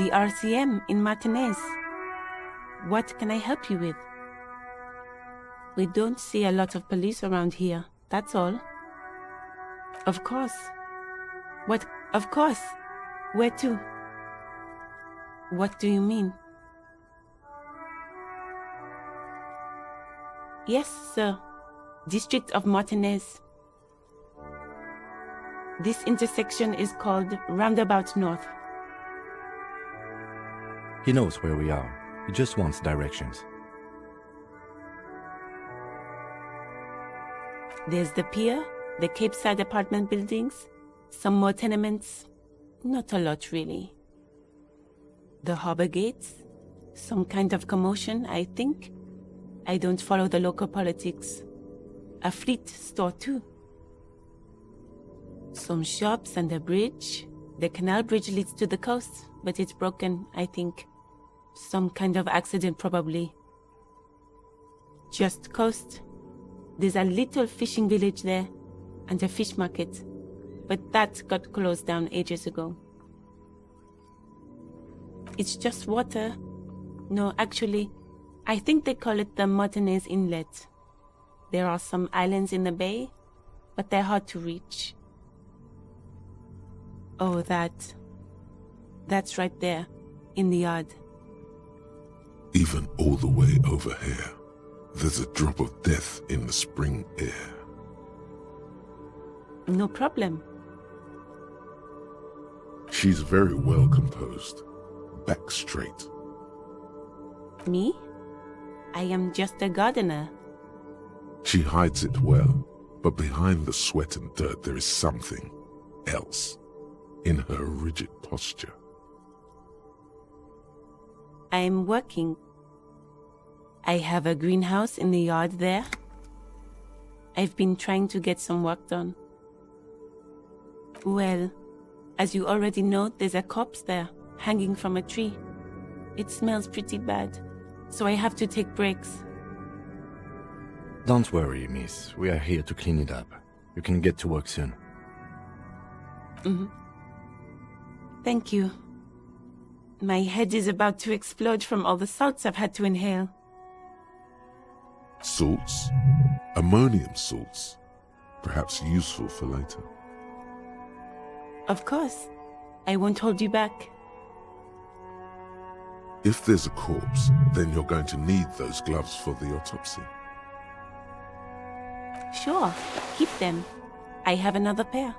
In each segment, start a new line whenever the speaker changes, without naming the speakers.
the RCM in Martinez. What can I help you with? We don't see a lot of police around here, that's all. Of course. What? Of course. Where to? What do you mean? Yes, sir. District of Martinez. This intersection is called Roundabout North.
He knows where we are. He just wants directions.
There's the pier, the Cape Side apartment buildings, some more tenements. Not a lot, really. The harbor gates, some kind of commotion, I think. I don't follow the local politics. A fleet store, too. Some shops and a bridge. The canal bridge leads to the coast, but it's broken, I think. Some kind of accident, probably. Just coast. There's a little fishing village there, and a fish market. But that got closed down ages ago. It's just water. No, actually, I think they call it the Martinez Inlet. There are some islands in the bay, but they're hard to reach. Oh, that's right there, in the yard.
Even all the way over here, there's a drop of death in the spring air.
No problem.
She's very well composed, back straight.
Me? I am just a gardener.
She hides it well, but behind the sweat and dirt there is something else in her rigid posture.
I'm working. I have a greenhouse in the yard there. I've been trying to get some work done. Well, as you already know, there's a corpse there, hanging from a tree. It smells pretty bad, so I have to take breaks.
Don't worry, miss. We are here to clean it up. You can get to work soon.
Thank you. My head is about to explode from all the salts I've had to inhale.
Salts? Ammonium salts. Perhaps useful for later.
Of course. I won't hold you back.
If there's a corpse, then you're going to need those gloves for the autopsy.
Sure, keep them. I have another pair.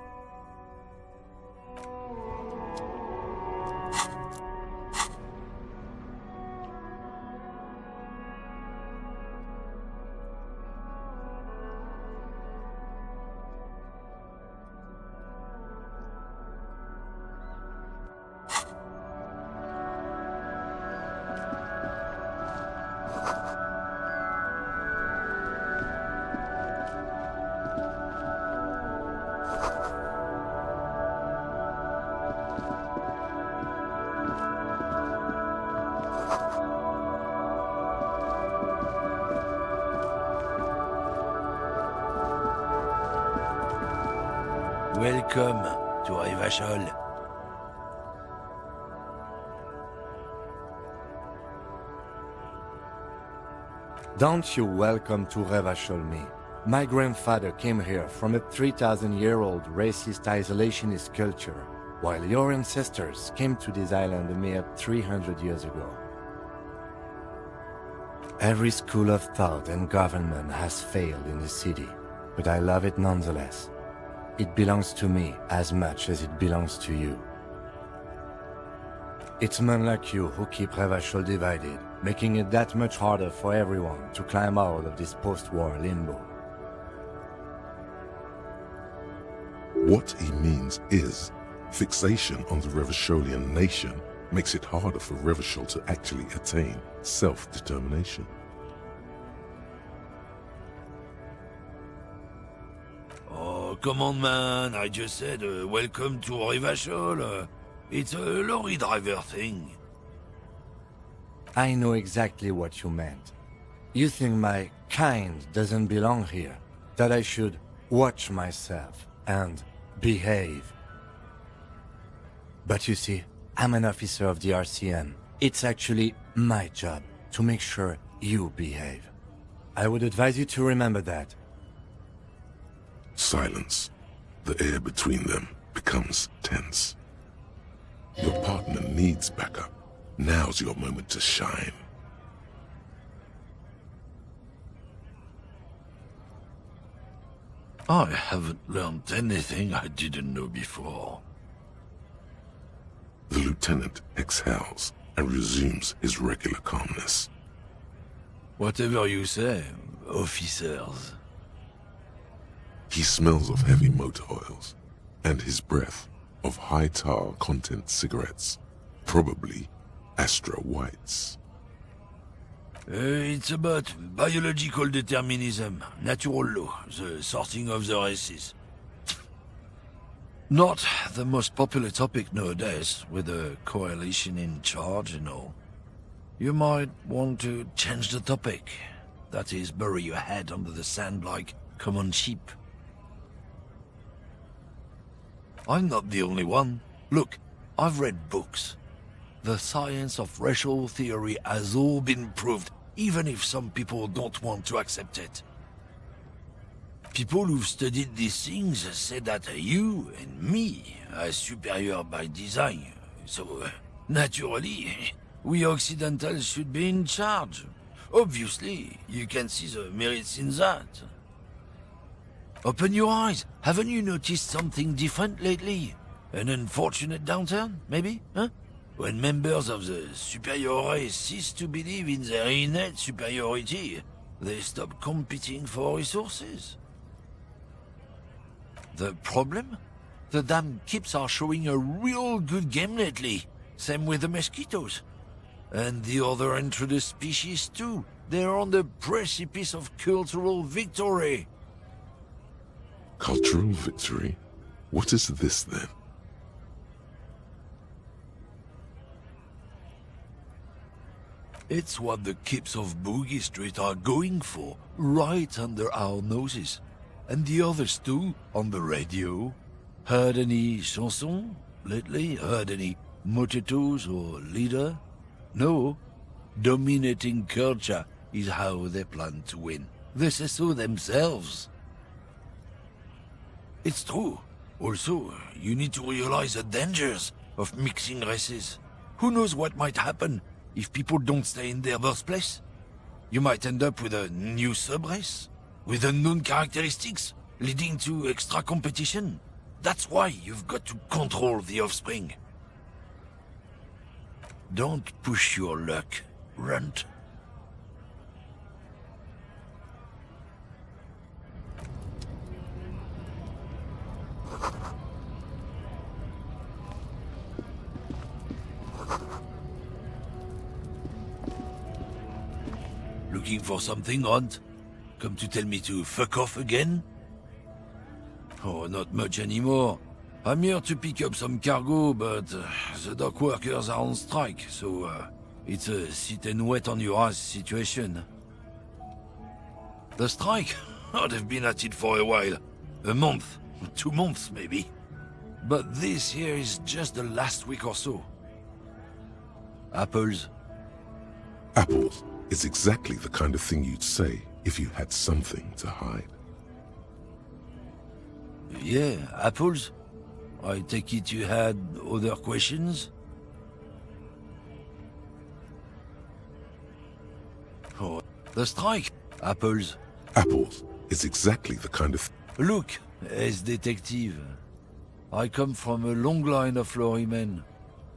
Welcome to Revachol.
Don't you welcome to Revachol me. My grandfather came here from a 3,000-year-old racist isolationist culture, while your ancestors came to this island a mere 300 years ago. Every school of thought and government has failed in the city, but I love it nonetheless. It belongs to me as much as it belongs to you. It's men like you who keep Revachol divided, making it that much harder for everyone to climb out of this post-war limbo.
What he means is, fixation on the Revacholian nation makes it harder for Revachol to actually attain self-determination.
Come on, man, I just said welcome to Revachol. It's a lorry driver thing.
I know exactly what you meant. You think my kind doesn't belong here, that I should watch myself and behave. But you see, I'm an officer of the RCM. It's actually my job to make sure you behave. I would advise you to remember that.
Silence. The air between them becomes tense. Your partner needs backup. Now's your moment to shine.
I haven't learned anything I didn't know before.
The lieutenant exhales and resumes his regular calmness.
Whatever you say, officers.
He smells of heavy motor oils, and his breath of high tar content cigarettes, probably Astra Whites.
It's about biological determinism, natural law, the sorting of the races. Not the most popular topic nowadays, with a coalition in charge and all. You might want to change the topic. That is, bury your head under the sand like common sheep. I'm not the only one. Look, I've read books. The science of racial theory has all been proved, even if some people don't want to accept it. People who've studied these things say that you and me are superior by design. So, naturally, we Occidentals should be in charge. Obviously, you can see the merits in that. Open your eyes. Haven't you noticed something different lately? An unfortunate downturn, maybe? Huh? When members of the superior race cease to believe in their innate superiority, they stop competing for resources. The problem? The damn Kips are showing a real good game lately. Same with the mosquitoes. And the other introduced species too. They're on the precipice of cultural victory.
Cultural victory? What is this then?
It's what the Kips of Boogie Street are going for, right under our noses. And the others too, on the radio. Heard any chansons lately? Heard any mojitos or leader? No. Dominating culture is how they plan to win. They say so themselves. It's true. Also, you need to realize the dangers of mixing races. Who knows what might happen if people don't stay in their birthplace? You might end up with a new sub-race, with unknown characteristics, leading to extra competition. That's why you've got to control the offspring. Don't push your luck, Runt. Looking for something, Runt? Come to tell me to fuck off again? Oh, not much anymore. I'm here to pick up some cargo, but the dock workers are on strike, so it's a sit and wait on your ass situation. The strike? Oh, they've been at it for a while. A month, 2 months maybe. But this here is just the last week or so. Apples?
Apples is exactly the kind of thing you'd say if you had something to hide.
Yeah, apples? I take it you had other questions? Oh, the strike? Apples?
Apples is exactly the kind of...
Look, as detective, I come from a long line of lorrymen.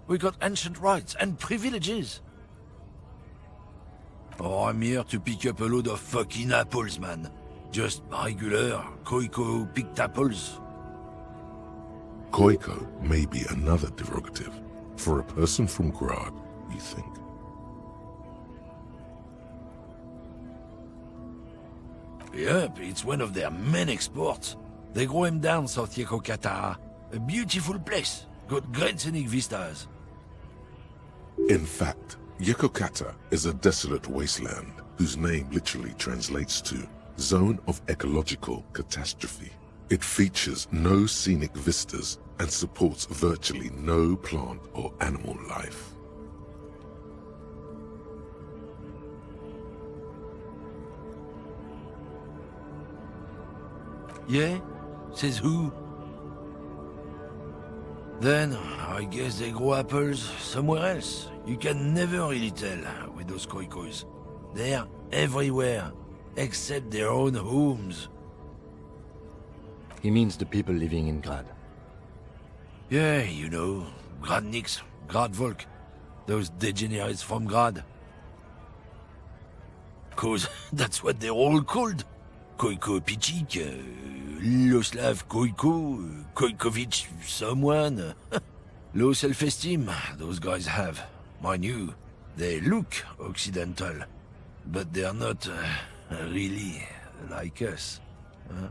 We got ancient rights and privileges. Oh, I'm here to pick up a load of fucking apples, man. Just regular, Koiko picked apples.
Koiko may be another derogative for a person from Grad, you think.
Yep, it's one of their main exports. They grow him down South Yekokata. A beautiful place. Got great scenic vistas.
In fact, Yekokata is a desolate wasteland whose name literally translates to Zone of Ecological Catastrophe. It features no scenic vistas and supports virtually no plant or animal life.
Yeah? Says who? Then, I guess they grow apples somewhere else. You can never really tell with those koikos. They're everywhere, except their own homes.
He means the people living in Grad.
Yeah, you know, Gradniks, Gradvolk, those degenerates from Grad. 'Cause that's what they're all called. Koiko Pichik, Loslav Koiko, Koikovich someone. Low self-esteem, those guys have. Mind you, they look Occidental, but they're not really like us. Huh?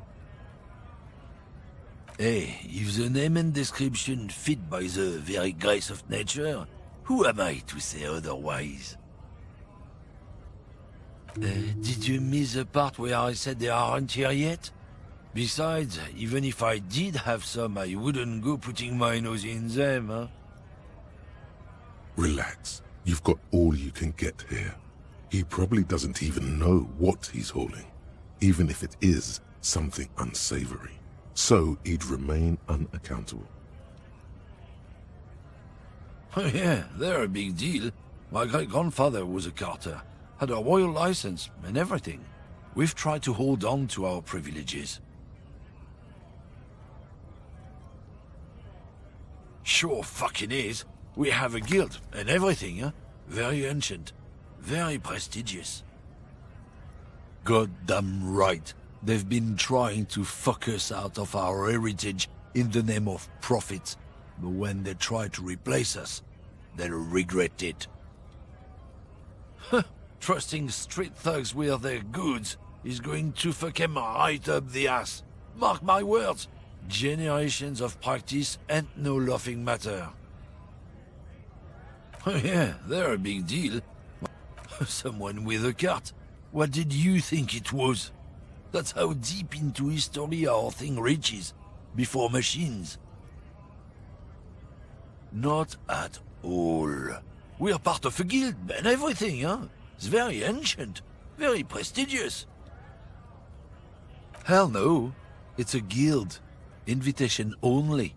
Hey, if the name and description fit by the very grace of nature, who am I to say otherwise? Did you miss the part where I said they aren't here yet? Besides, even if I did have some, I wouldn't go putting my nose in them, huh?
Relax. You've got all you can get here. He probably doesn't even know what he's hauling, even if it is something unsavory. So he'd remain unaccountable.
Oh yeah, they're a big deal. My great-grandfather was a carter, had a royal license and everything. We've tried to hold on to our privileges. Sure fucking is. We have a guild and everything, huh? Very ancient, very prestigious. Goddamn right. They've been trying to fuck us out of our heritage in the name of profit. But when they try to replace us, they'll regret it. Huh. Trusting street thugs with their goods is going to fuck them right up the ass. Mark my words. Generations of practice and no laughing matter. Oh yeah, they're a big deal. Someone with a cart. What did you think it was? That's how deep into history our thing reaches, before machines. Not at all. We're part of a guild and everything, huh? It's very ancient, very prestigious. Hell no, it's a guild. Invitation only.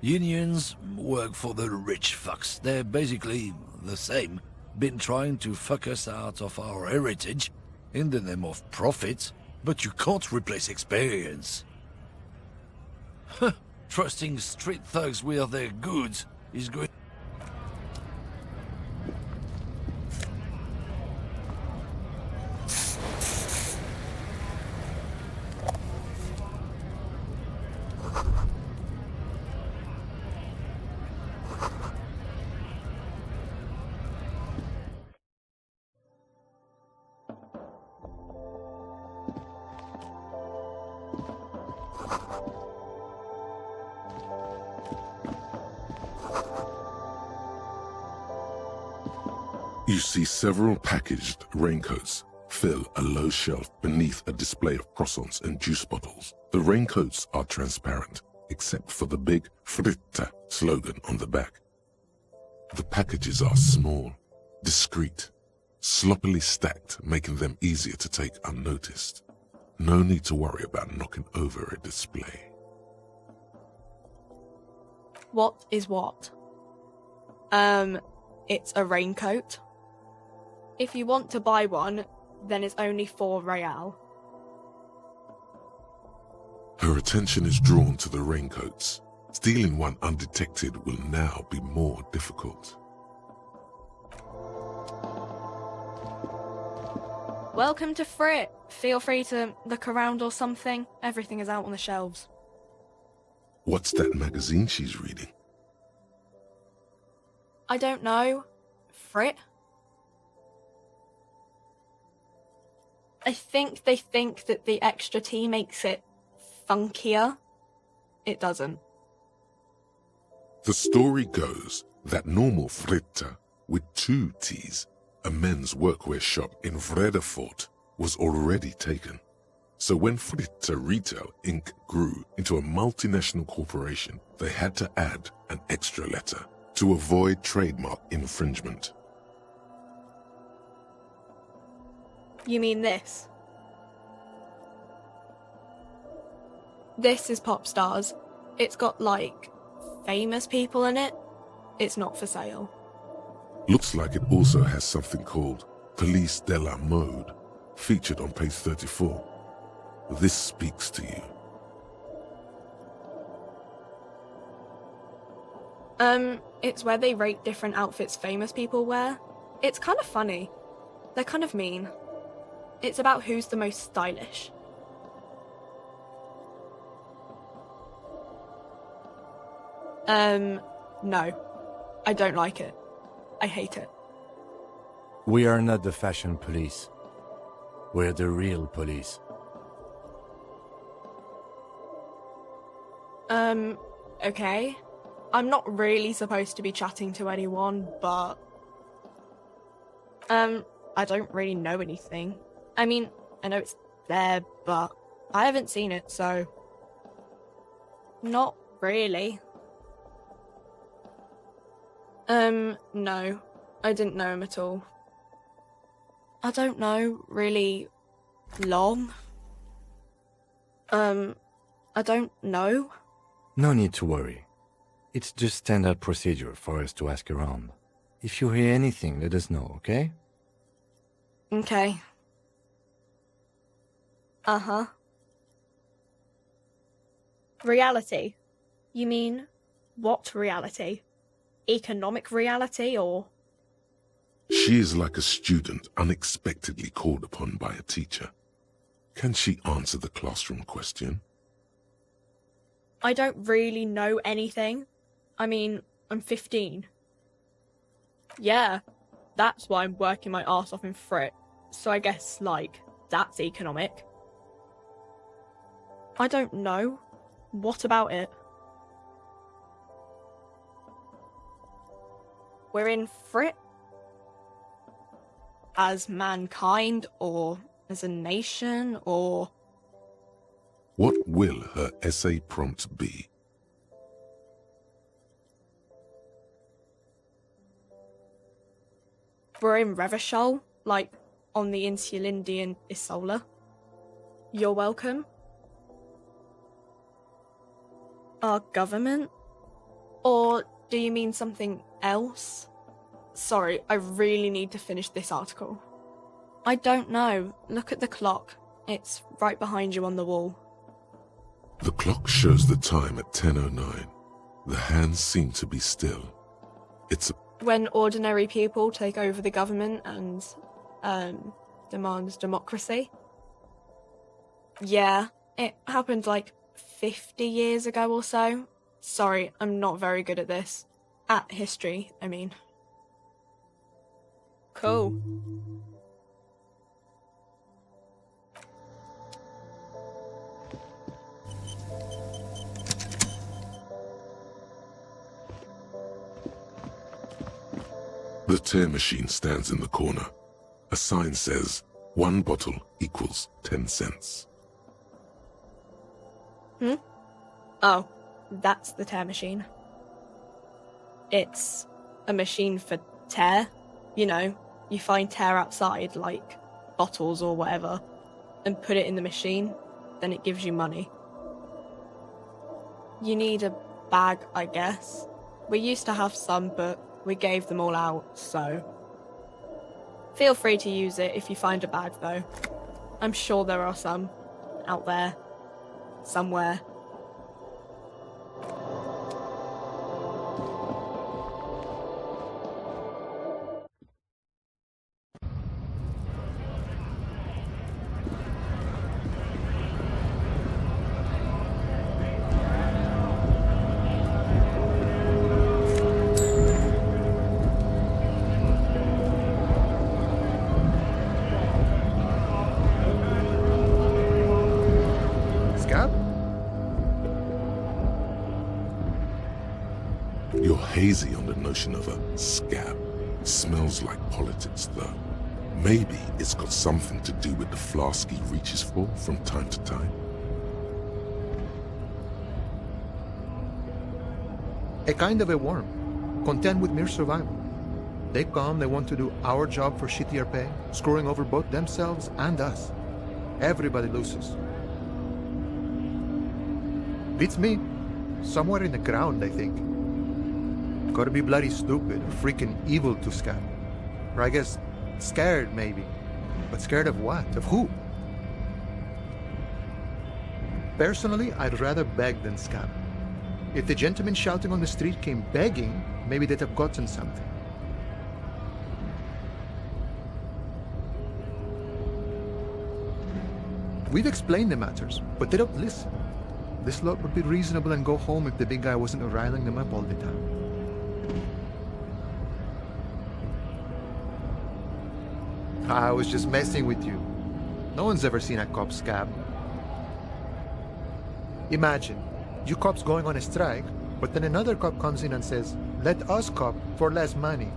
Unions work for the rich fucks. They're basically the same. Been trying to fuck us out of our heritage in the name of profit, but you can't replace experience. Huh. Trusting street thugs with their goods is going...
You see several packaged raincoats fill a low shelf beneath a display of croissants and juice bottles. The raincoats are transparent, except for the big Fritte slogan on the back. The packages are small, discreet, sloppily stacked, making them easier to take unnoticed. No need to worry about knocking over a display.
What is what? It's a raincoat. If you want to buy one, then it's only 4 real.
Her attention is drawn to the raincoats. Stealing one undetected will now be more difficult.
Welcome to Fritte. Feel free to look around or something. Everything is out on the shelves.
What's that magazine she's reading?
I don't know. Fritte? I think they think that the extra T makes it funkier. It doesn't.
The story goes that normal Fritte, with 2 T's, a men's workwear shop in Vredefort, was already taken. So when Flitte Retail Inc. grew into a multinational corporation, they had to add an extra letter to avoid trademark infringement.
You mean this? This is Pop Stars. It's got, like, famous people in it. It's not for sale.
Looks like it also has something called Police de la Mode, featured on page 34. This speaks to you.
It's where they rate different outfits famous people wear. It's kind of funny. They're kind of mean. It's about who's the most stylish. No. I don't like it. I hate it.
We are not the fashion police. We're the real police.
Okay. I'm not really supposed to be chatting to anyone, but... I don't really know anything. I mean, I know it's there, but I haven't seen it, so... Not really. No. I didn't know him at all. I don't know, really... long? I don't know.
No need to worry. It's just standard procedure for us to ask around. If you hear anything, let us know, okay?
Okay. Uh-huh. Reality? You mean, what reality? Economic reality, or...?
She is like a student unexpectedly called upon by a teacher. Can she answer the classroom question?
I don't really know anything. I mean, I'm 15. Yeah, that's why I'm working my arse off in Frit. So I guess, like, that's economic. I don't know. What about it? We're in Frit? As mankind, or as a nation, or...
What will her essay prompt be?
We're in Revachol, like, on the Insulindian Isola. You're welcome. Our government? Or do you mean something else? Sorry, I really need to finish this article. I don't know. Look at the clock. It's right behind you on the wall.
The clock shows the time at 10:09. The hands seem to be still. It's a...
When ordinary people take over the government and, demand democracy. Yeah, it happened like 50 years ago or so. Sorry, I'm not very good at this. At history, I mean. Cool.
The tear machine stands in the corner. A sign says, 1 bottle equals 10 cents.
Oh, that's the tear machine. It's a machine for tear. You know, you find tear outside, like bottles or whatever, and put it in the machine, then it gives you money. You need a bag, I guess. We used to have some, but we gave them all out, so... Feel free to use it if you find a bag, though. I'm sure there are some out there. Somewhere.
You're hazy on the notion of a scab. Smells like politics, though. Maybe it's got something to do with the flask he reaches for from time to time.
A kind of a worm, content with mere survival. They come, they want to do our job for shittier pay, screwing over both themselves and us. Everybody loses. Beats me. Somewhere in the ground, I think. Gotta be bloody stupid or freaking evil to scam. Or I guess scared, maybe. But scared of what? Of who? Personally, I'd rather beg than scam. If the gentleman shouting on the street came begging, maybe they'd have gotten something. We've explained the matters, but they don't listen. This lot would be reasonable and go home if the big guy wasn't riling them up all the time. I was just messing with you. No one's ever seen a cop scab. Imagine, you cops going on a strike, but then another cop comes in and says, "Let us cop for less money."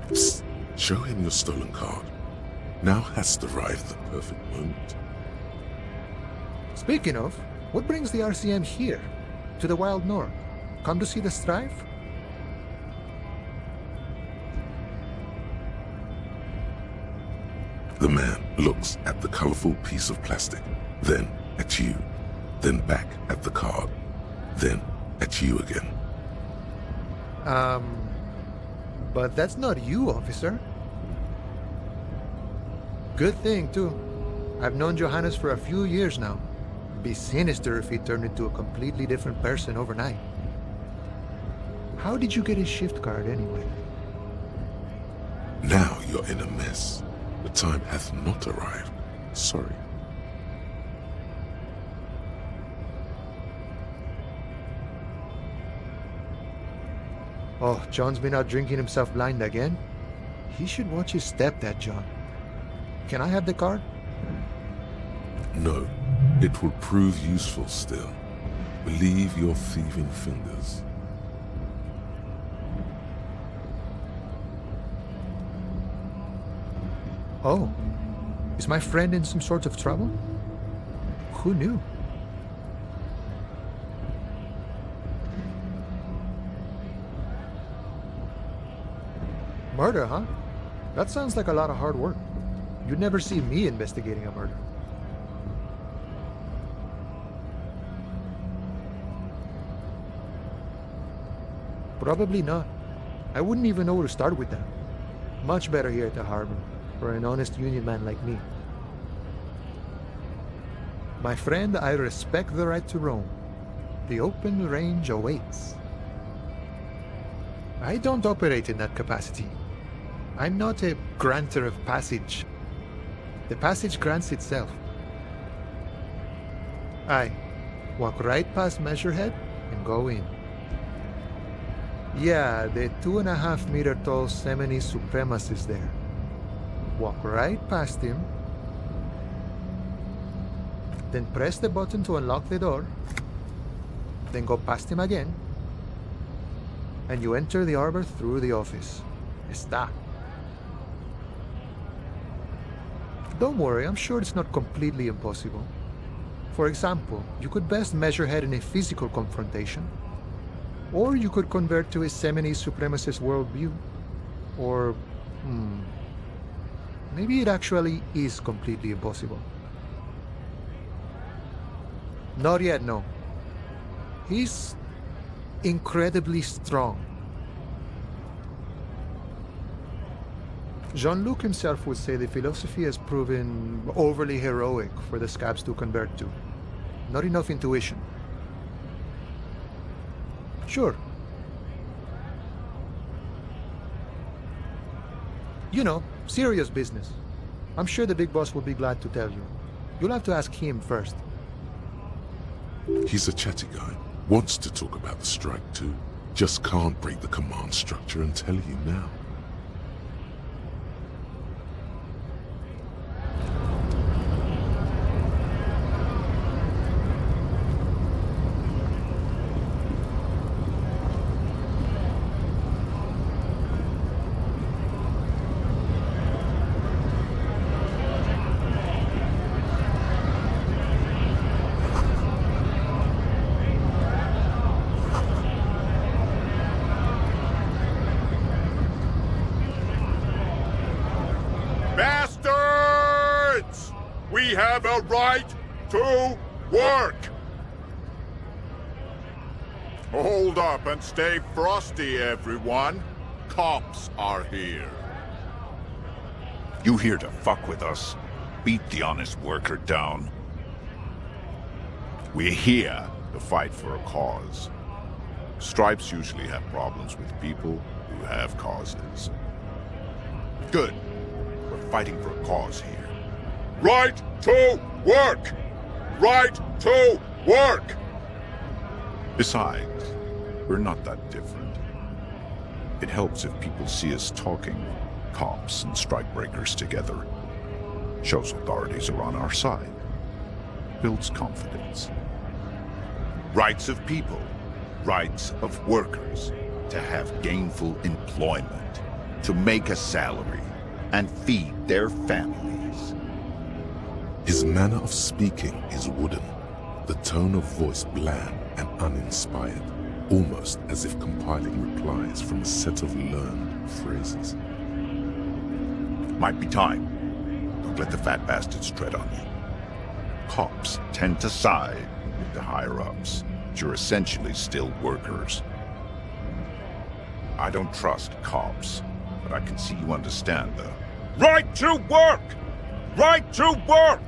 Psst, show him your stolen card. Now has arrived the perfect moment.
Speaking of, what brings the RCM here, to the Wild North? Come to see the strife?
The man looks at the colorful piece of plastic, then at you, then back at the card, then at you again.
But that's not you, officer. Good thing, too. I've known Johannes for a few years now. Be sinister if he turned into a completely different person overnight. How did you get his shift card, anyway?
Now you're in a mess. The time hath not arrived. Sorry.
Oh, John's been out drinking himself blind again? He should watch his step, that John. Can I have the card?
No, it will prove useful still. Believe your thieving fingers.
Oh, is my friend in some sort of trouble? Who knew? Murder, huh? That sounds like a lot of hard work. You'd never see me investigating a murder. Probably not. I wouldn't even know where to start with that. Much better here at the harbor, for an honest union man like me. My friend, I respect the right to roam. The open range awaits. I don't operate in that capacity. I'm not a granter of passage. The passage grants itself. I walk right past Measurehead and go in. Yeah, the 2.5-meter tall Semini supremacist there. Walk right past him, then press the button to unlock the door, then go past him again, and you enter the arbor through the office. Está. Don't worry, I'm sure it's not completely impossible. For example, you could best measure head in a physical confrontation, or you could convert to a Semini supremacist worldview, or maybe it actually is completely impossible. Not yet, no. He's incredibly strong. Jean-Luc himself would say the philosophy has proven overly heroic for the scabs to convert to. Not enough intuition. Sure. You know, serious business. I'm sure the big boss will be glad to tell you. You'll have to ask him first.
He's a chatty guy. Wants to talk about the strike too. Just can't break the command structure and tell you now.
have a right to work! Hold up and stay frosty, everyone. Cops are here.
You here to fuck with us? Beat the honest worker down. We're here to fight for a cause.
Stripes usually have problems with people who have causes.
Good. We're fighting for a cause here.
Right to work! Right to work!
Besides, we're not that different. It helps if people see us talking, cops and strikebreakers together. Shows authorities are on our side. Builds confidence. Rights of people. Rights of workers. To have gainful employment. To make a salary. And feed their families.
His manner of speaking is wooden, the tone of voice bland and uninspired, almost as if compiling replies from a set of learned phrases.
Might be time. Don't let the fat bastards tread on you. Cops tend to side with the higher-ups, but you're essentially still workers. I don't trust cops, but I can see you understand the
Right to work! Right to work!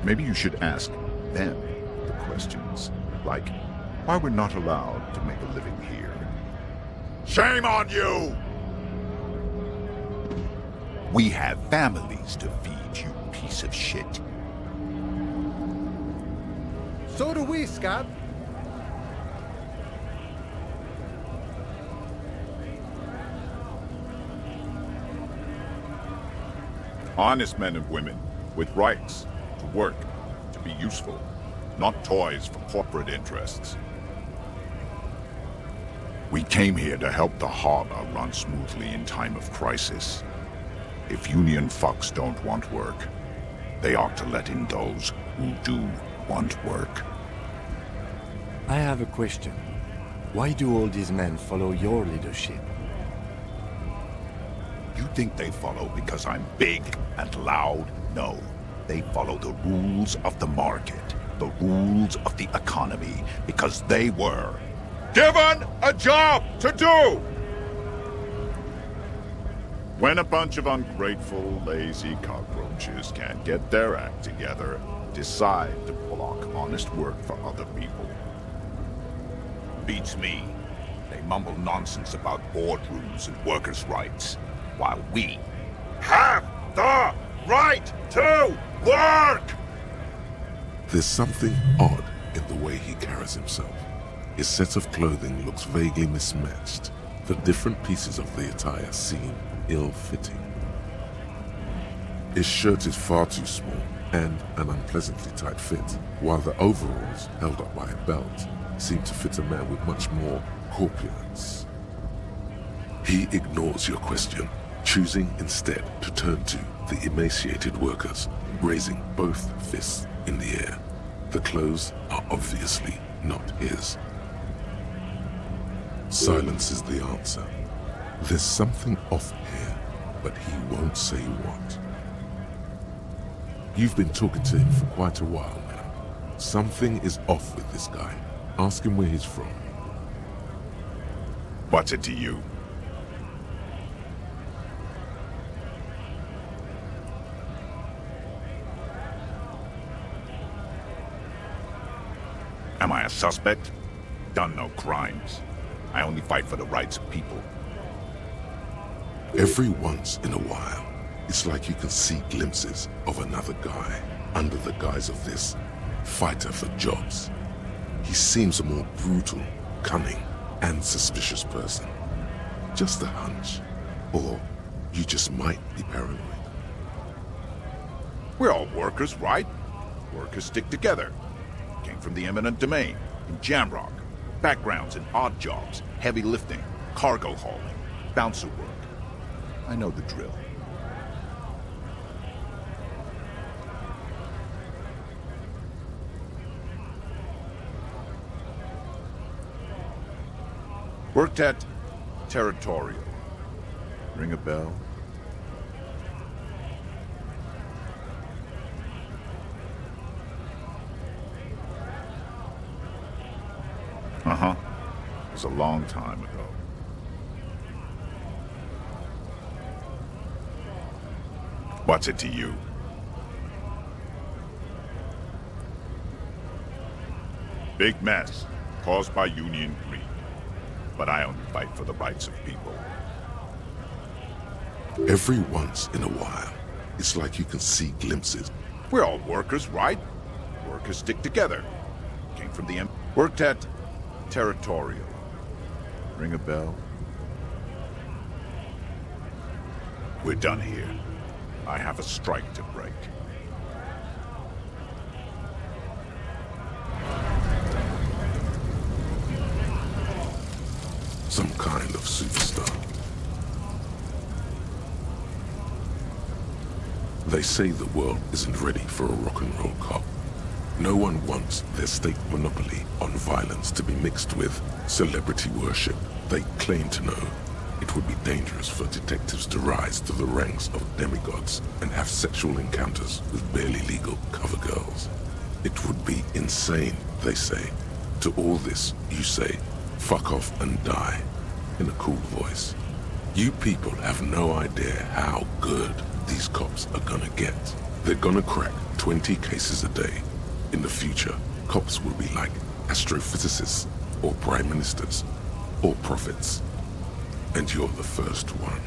Maybe you should ask them the questions, like why we're not allowed to make a living here.
Shame on you!
We have families to feed, you piece of shit.
So do we, Scab.
Honest men and women with rights to work, to be useful, not toys for corporate interests.
We came here to help the harbor run smoothly in time of crisis. If union fucks don't want work, they ought to let in those who do want work.
I have a question. Why do all these men follow your leadership?
You think they follow because I'm big and loud? No. They follow the rules of the market, the rules of the economy, because they were
given a job to do! When a bunch of ungrateful, lazy cockroaches can't get their act together, decide to block honest work for other people.
Beats me. They mumble nonsense about boardrooms and workers' rights, while we
have the right to work!
There's something odd in the way he carries himself. His set of clothing looks vaguely mismatched. The different pieces of the attire seem ill-fitting. His shirt is far too small and an unpleasantly tight fit, while the overalls, held up by a belt, seem to fit a man with much more corpulence. He ignores your question, choosing instead to turn to the emaciated workers, raising both fists in the air. The clothes are obviously not his. Silence is the answer. There's something off here, but he won't say what. You've been talking to him for quite a while now. Something is off with this guy. Ask him where he's from.
What's it to you? Am I a suspect? Done no crimes. I only fight for the rights of people.
Every once in a while, it's like you can see glimpses of another guy under the guise of this fighter for jobs. He seems a more brutal, cunning, and suspicious person. Just a hunch. Or you just might be paranoid.
We're all workers, right? Workers stick together. Came from the eminent domain, in Jamrock. Backgrounds in odd jobs, heavy lifting, cargo hauling, bouncer work. I know the drill. Worked at Territorial. Ring a bell?
Uh-huh. It was a long time ago. What's it to you? Big mess, caused by union greed. But I only fight for the rights of people.
Every once in a while, it's like you can see glimpses.
We're all workers, right? Workers stick together. Came from the worked at Territorial. Ring a bell? We're done here. I have a strike to break.
Some kind of superstar. They say the world isn't ready for a rock and roll cop. No one wants their state monopoly on violence to be mixed with celebrity worship. They claim to know it would be dangerous for detectives to rise to the ranks of demigods and have sexual encounters with barely legal cover girls. It would be insane, they say. To all this, you say, fuck off and die, in a cool voice. You people have no idea how good these cops are gonna get. They're gonna crack 20 cases a day. In the future, cops will be like astrophysicists, or prime ministers, or prophets. And you're the first one.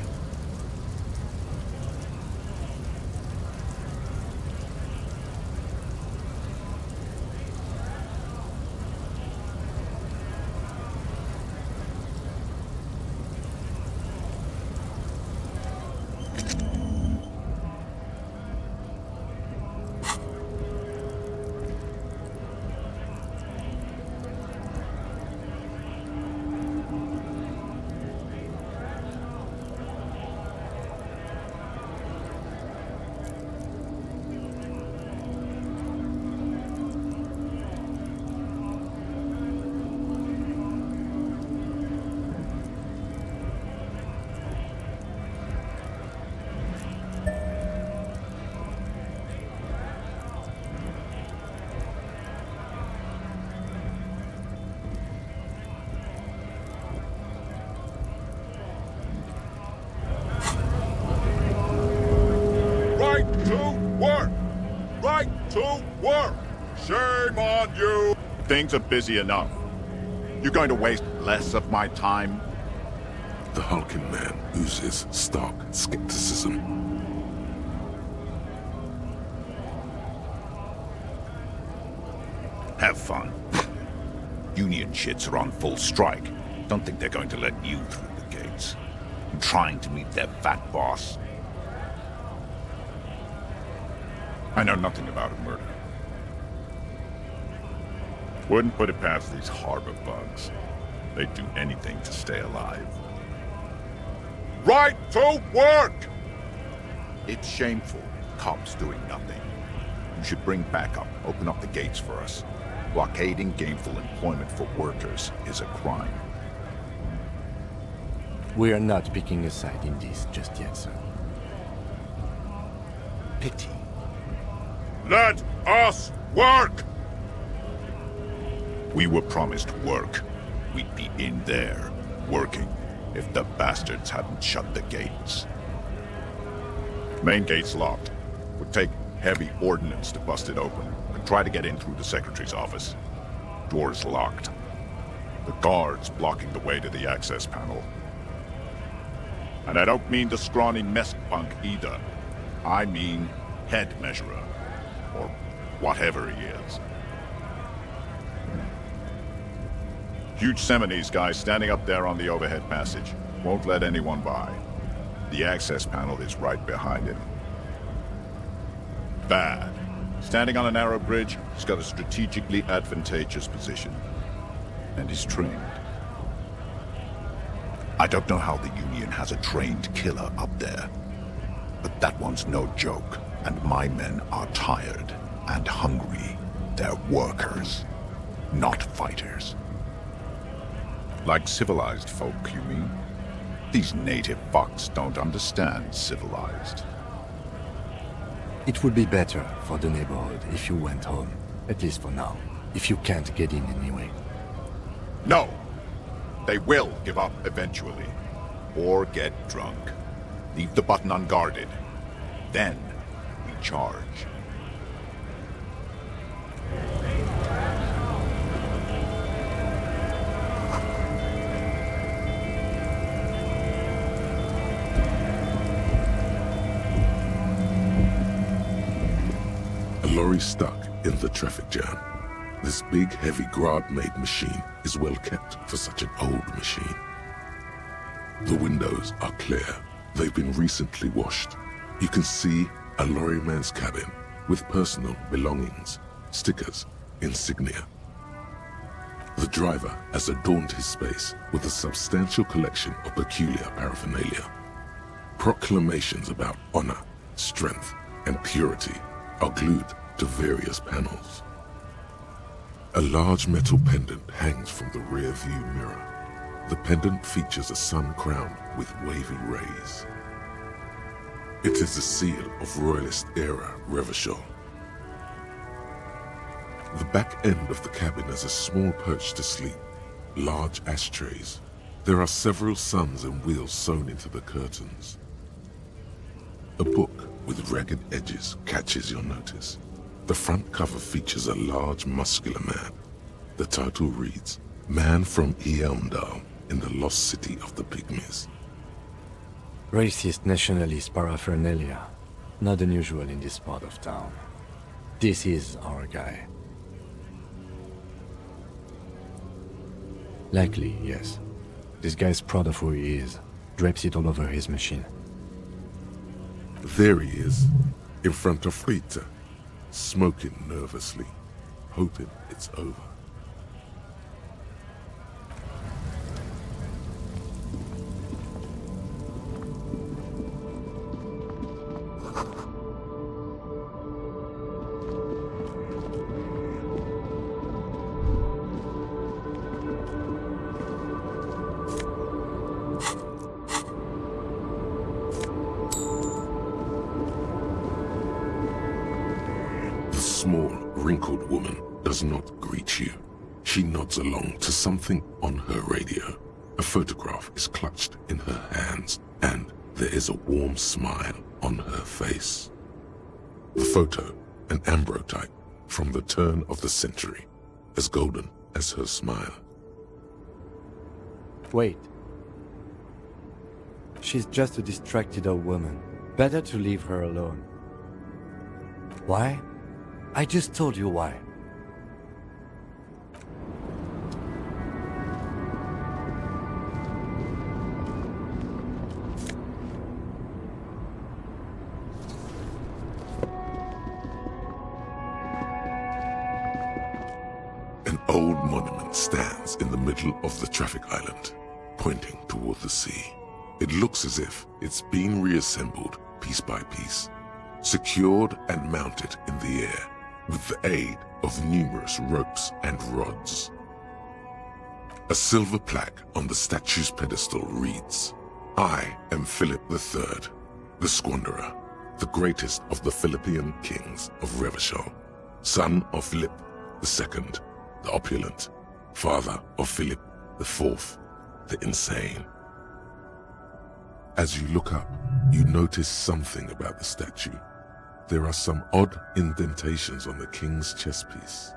To work! Shame on you! Things are busy enough. You're going to waste less of my time?
The hulking man oozes stark skepticism.
Have fun. Union shits are on full strike. Don't think they're going to let you through the gates. I'm trying to meet their fat boss. I know nothing about a murder. Wouldn't put it past these harbor bugs. They'd do anything to stay alive. Right to work! It's shameful. Cops doing nothing. You should bring backup. Open up the gates for us. Blockading gainful employment for workers is a crime.
We are not picking a side in this just yet, sir.
Pity. Let us work! We were promised work. We'd be in there, working, if the bastards hadn't shut the gates. Main gate's locked. Would take heavy ordnance to bust it open, and try to get in through the secretary's office. Door's locked. The guards blocking the way to the access panel. And I don't mean the scrawny mess punk either. I mean head measurer. Or whatever he is. Huge Seminese guy standing up there on the overhead passage. Won't let anyone by. The access panel is right behind him. Bad. Standing on a narrow bridge, he's got a strategically advantageous position. And he's trained. I don't know how the Union has a trained killer up there. But that one's no joke. And my men are tired and hungry. They're workers, not fighters. Like civilized folk, you mean? These native fucks don't understand civilized.
It would be better for the neighborhood if you went home, at least for now, if you can't get in anyway.
No! They will give up eventually. Or get drunk. Leave the button unguarded. Then, we charge.
A lorry stuck in the traffic jam. This big, heavy Grad-made machine is well kept for such an old machine. The windows are clear. They've been recently washed. You can see a lorryman's cabin with personal belongings, stickers, insignia. The driver has adorned his space with a substantial collection of peculiar paraphernalia. Proclamations about honor, strength, and purity are glued to various panels. A large metal pendant hangs from the rear view mirror. The pendant features a sun crown with wavy rays. It is the seal of Royalist era Revachol. The back end of the cabin has a small perch to sleep, large ashtrays. There are several suns and wheels sewn into the curtains. A book with ragged edges catches your notice. The front cover features a large, muscular man. The title reads, Man from Eamdal in the Lost City of the Pygmies.
Racist nationalist paraphernalia. Not unusual in this part of town. This is our guy. Likely, yes. This guy's proud of who he is. Drapes it all over his machine.
There he is, in front of Flitte, smoking nervously, hoping it's over. Small, wrinkled woman does not greet you. She nods along to something on her radio. A photograph is clutched in her hands, and there is a warm smile on her face. The photo, an ambrotype from the turn of the century, as golden as her smile.
Wait. She's just a distracted old woman. Better to leave her alone. Why? I just told you why.
An old monument stands in the middle of the traffic island, pointing toward the sea. It looks as if it's been reassembled piece by piece, secured and mounted in the air, with the aid of numerous ropes and rods. A silver plaque on the statue's pedestal reads, I am Philip III, the Squanderer, the greatest of the Philippian kings of Revachol, son of Philip II, the opulent, father of Philip IV, the insane. As you look up, you notice something about the statue. There are some odd indentations on the king's chest piece.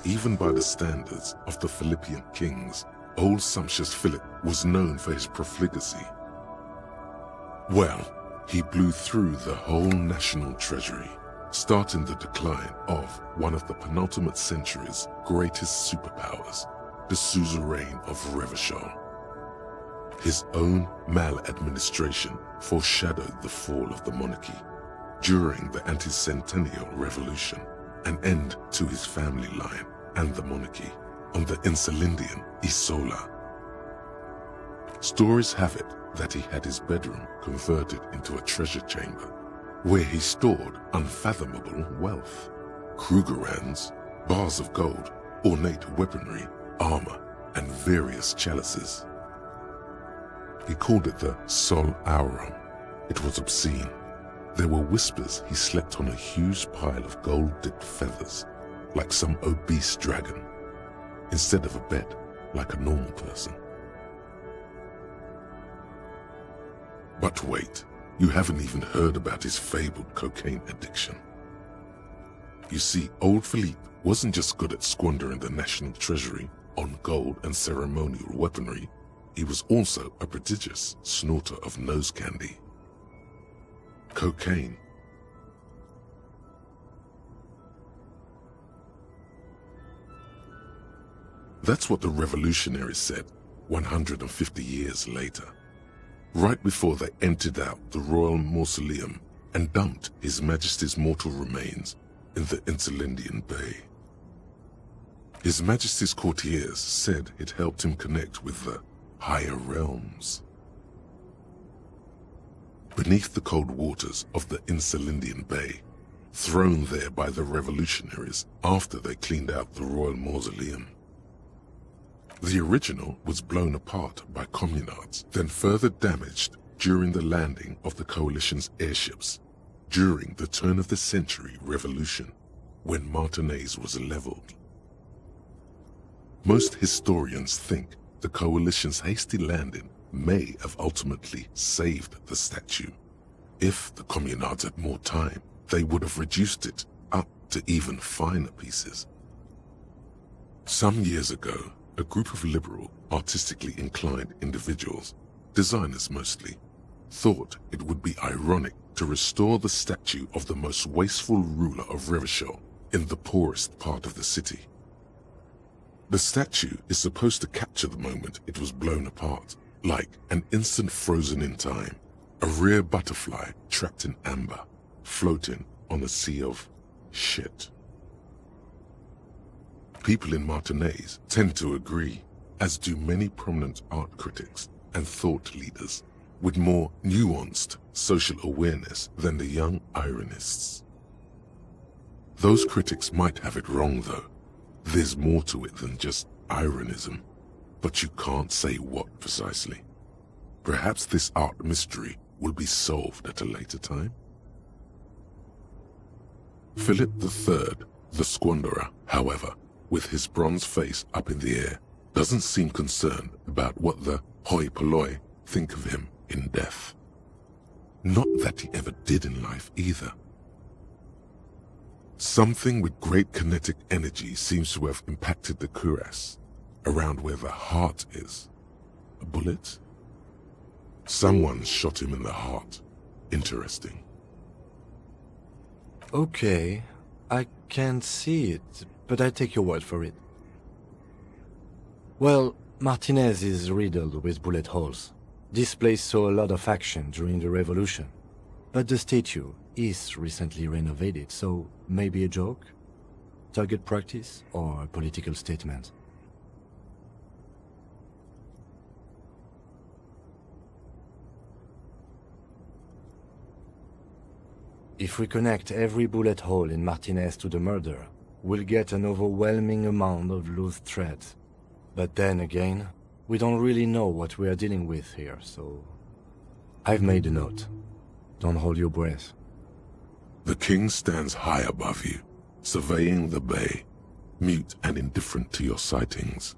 Even by the standards of the Philippian kings, old sumptuous Philip was known for his profligacy. Well, he blew through the whole national treasury, starting the decline of one of the penultimate century's greatest superpowers, the suzerain of Revachol. His own maladministration foreshadowed the fall of the monarchy. During the anti-centennial revolution, an end to his family line and the monarchy on the Insulindian Isola. Stories have it that he had his bedroom converted into a treasure chamber, where he stored unfathomable wealth. Krugerrands, bars of gold, ornate weaponry, armor, and various chalices. He called it the Sol Aurum. It was obscene. There were whispers he slept on a huge pile of gold-dipped feathers, like some obese dragon, instead of a bed like a normal person. But wait, you haven't even heard about his fabled cocaine addiction. You see, old Philippe wasn't just good at squandering the national treasury on gold and ceremonial weaponry, he was also a prodigious snorter of nose candy. Cocaine. That's what the revolutionaries said 150 years later, right before they emptied out the royal mausoleum and dumped His Majesty's mortal remains in the Insulindian Bay. His Majesty's courtiers said it helped him connect with the higher realms. Beneath the cold waters of the Insulindian Bay, thrown there by the revolutionaries after they cleaned out the royal mausoleum. The original was blown apart by communards, then further damaged during the landing of the coalition's airships during the turn-of-the-century revolution, when Martinez was leveled. Most historians think the coalition's hasty landing may have ultimately saved the statue. If the communards had more time, they would have reduced it up to even finer pieces. Some years ago, a group of liberal, artistically inclined individuals, designers mostly, thought it would be ironic to restore the statue of the most wasteful ruler of Revachol in the poorest part of the city. The statue is supposed to capture the moment it was blown apart, like an instant frozen in time, a rare butterfly trapped in amber, floating on a sea of shit. People in Martinez tend to agree, as do many prominent art critics and thought leaders, with more nuanced social awareness than the young ironists. Those critics might have it wrong, though. There's more to it than just ironism, but you can't say what precisely. Perhaps this art mystery will be solved at a later time. Philip III, the squanderer, however, with his bronze face up in the air, doesn't seem concerned about what the hoi polloi think of him in death. Not that he ever did in life either. Something with great kinetic energy seems to have impacted the cuirass, around where the heart is. A bullet? Someone shot him in the heart. Interesting.
Okay, I can't see it, but I take your word for it. Well, Martinez is riddled with bullet holes. This place saw a lot of action during the revolution. But the statue is recently renovated, so maybe a joke? Target practice or a political statement? If we connect every bullet hole in Martinez to the murder, we'll get an overwhelming amount of loose threads. But then again, we don't really know what we are dealing with here, so... I've made a note. Don't hold your breath.
The king stands high above you, surveying the bay, mute and indifferent to your sightings.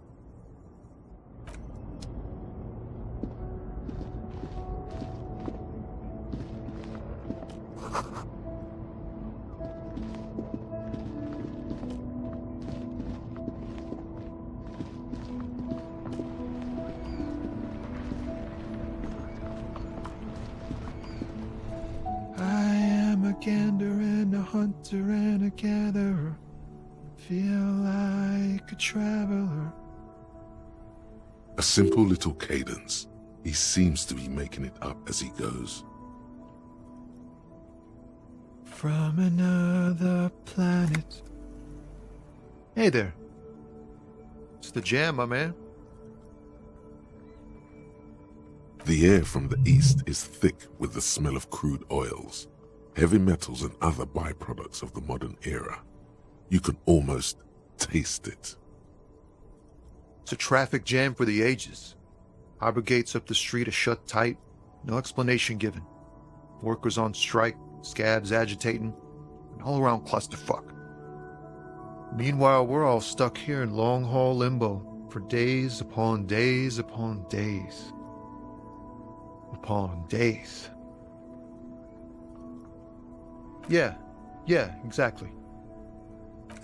Hunter and a gatherer, feel like a traveler.
A simple little cadence. He seems to be making it up as he goes.
From another planet. Hey there. It's the jam, my man.
The air from the east is thick with the smell of crude oils, heavy metals and other byproducts of the modern era. You can almost taste it.
It's a traffic jam for the ages. Harbor gates up the street are shut tight, no explanation given. Workers on strike, scabs agitating, an all-around clusterfuck. Meanwhile, we're all stuck here in long-haul limbo for days upon days upon days. Upon days. Yeah, exactly.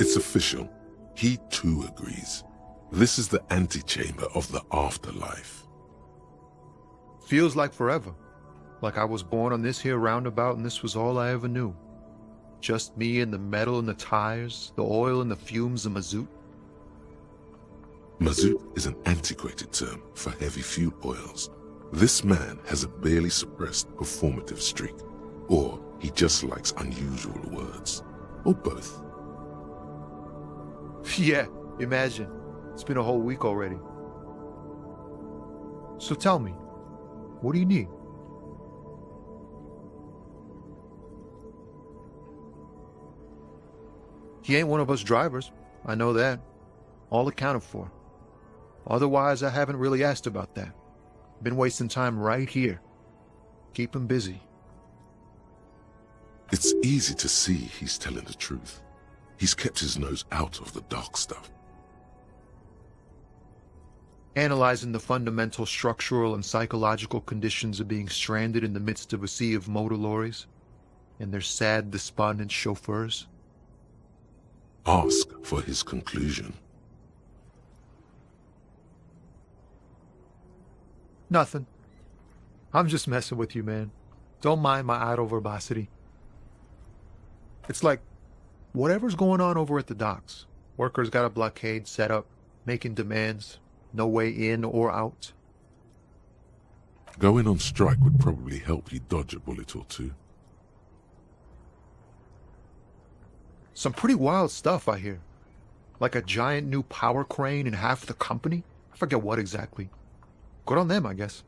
It's official. He too agrees. This is the antechamber of the afterlife.
Feels like forever. Like I was born on this here roundabout and this was all I ever knew. Just me and the metal and the tires, the oil and the fumes of mazout.
Mazout is an antiquated term for heavy fuel oils. This man has a barely suppressed performative streak, or he just likes unusual words, or both.
Yeah, imagine. It's been a whole week already. So tell me, what do you need? He ain't one of us drivers. I know that. All accounted for. Otherwise, I haven't really asked about that. Been wasting time right here. Keep him busy.
It's easy to see he's telling the truth. He's kept his nose out of the dark stuff.
Analyzing the fundamental structural and psychological conditions of being stranded in the midst of a sea of motor lorries and their sad, despondent chauffeurs.
Ask for his conclusion.
Nothing. I'm just messing with you, man. Don't mind my idle verbosity. It's like, whatever's going on over at the docks. Workers got a blockade set up, making demands, no way in or out.
Going on strike would probably help you dodge a bullet or two.
Some pretty wild stuff, I hear. Like a giant new power crane in half the company? I forget what exactly. Good on them, I guess.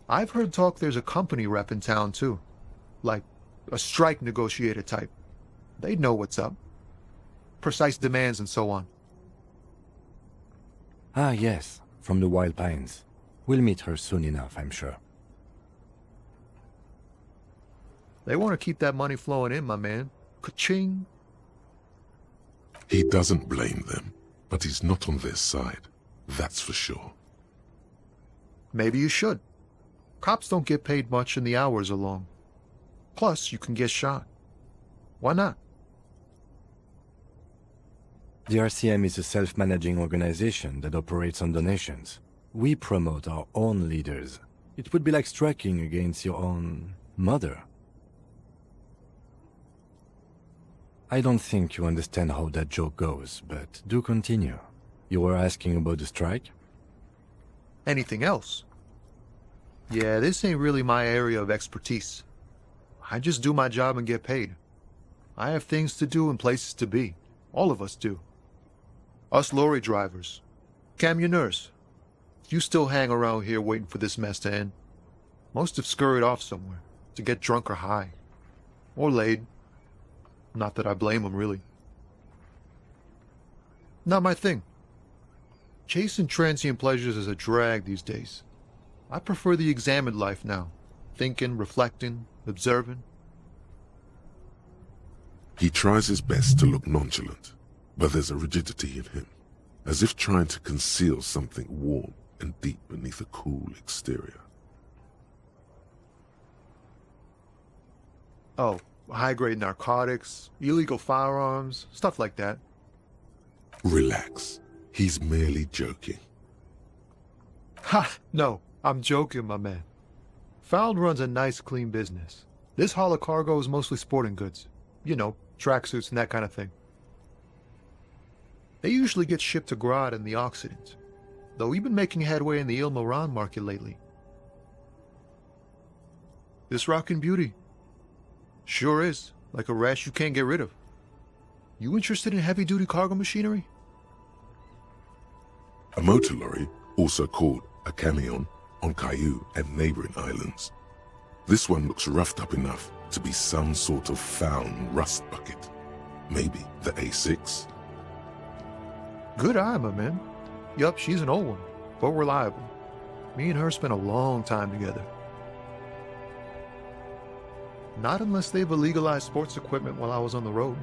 I've heard talk there's a company rep in town, too. Like, a strike negotiator type. They'd know what's up. Precise demands and so on.
Ah, yes, from the Wild Pines. We'll meet her soon enough, I'm sure.
They want to keep that money flowing in, my man. Ka-ching!
He doesn't blame them, but he's not on their side. That's for sure.
Maybe you should. Cops don't get paid much and the hours are long. Plus, you can get shot. Why not?
The RCM is a self-managing organization that operates on donations. We promote our own leaders. It would be like striking against your own mother. I don't think you understand how that joke goes, but do continue. You were asking about the strike?
Anything else? Yeah, this ain't really my area of expertise. I just do my job and get paid. I have things to do and places to be. All of us do. Us lorry drivers. Camionneurs. You still hang around here waiting for this mess to end. Most have scurried off somewhere to get drunk or high. Or laid. Not that I blame them, really. Not my thing. Chasing transient pleasures is a drag these days. I prefer the examined life now. Thinking, reflecting, observing.
He tries his best to look nonchalant, but there's a rigidity in him, as if trying to conceal something warm and deep beneath a cool exterior.
Oh, high-grade narcotics, illegal firearms, stuff like that.
Relax. He's merely joking.
Ha! No, I'm joking, my man. Found runs a nice, clean business. This haul of cargo is mostly sporting goods. You know, tracksuits and that kind of thing. They usually get shipped to Grad and the Occident, though we've been making headway in the Il Moran market lately. This rockin' beauty. Sure is, like a rash you can't get rid of. You interested in heavy-duty cargo machinery?
A motor lorry, also called a camion, on Caillou and neighboring islands. This one looks roughed up enough to be some sort of found rust bucket. Maybe the A6?
Good eye, my man. Yup, she's an old one, but reliable. Me and her spent a long time together. Not unless they've illegalized sports equipment while I was on the road.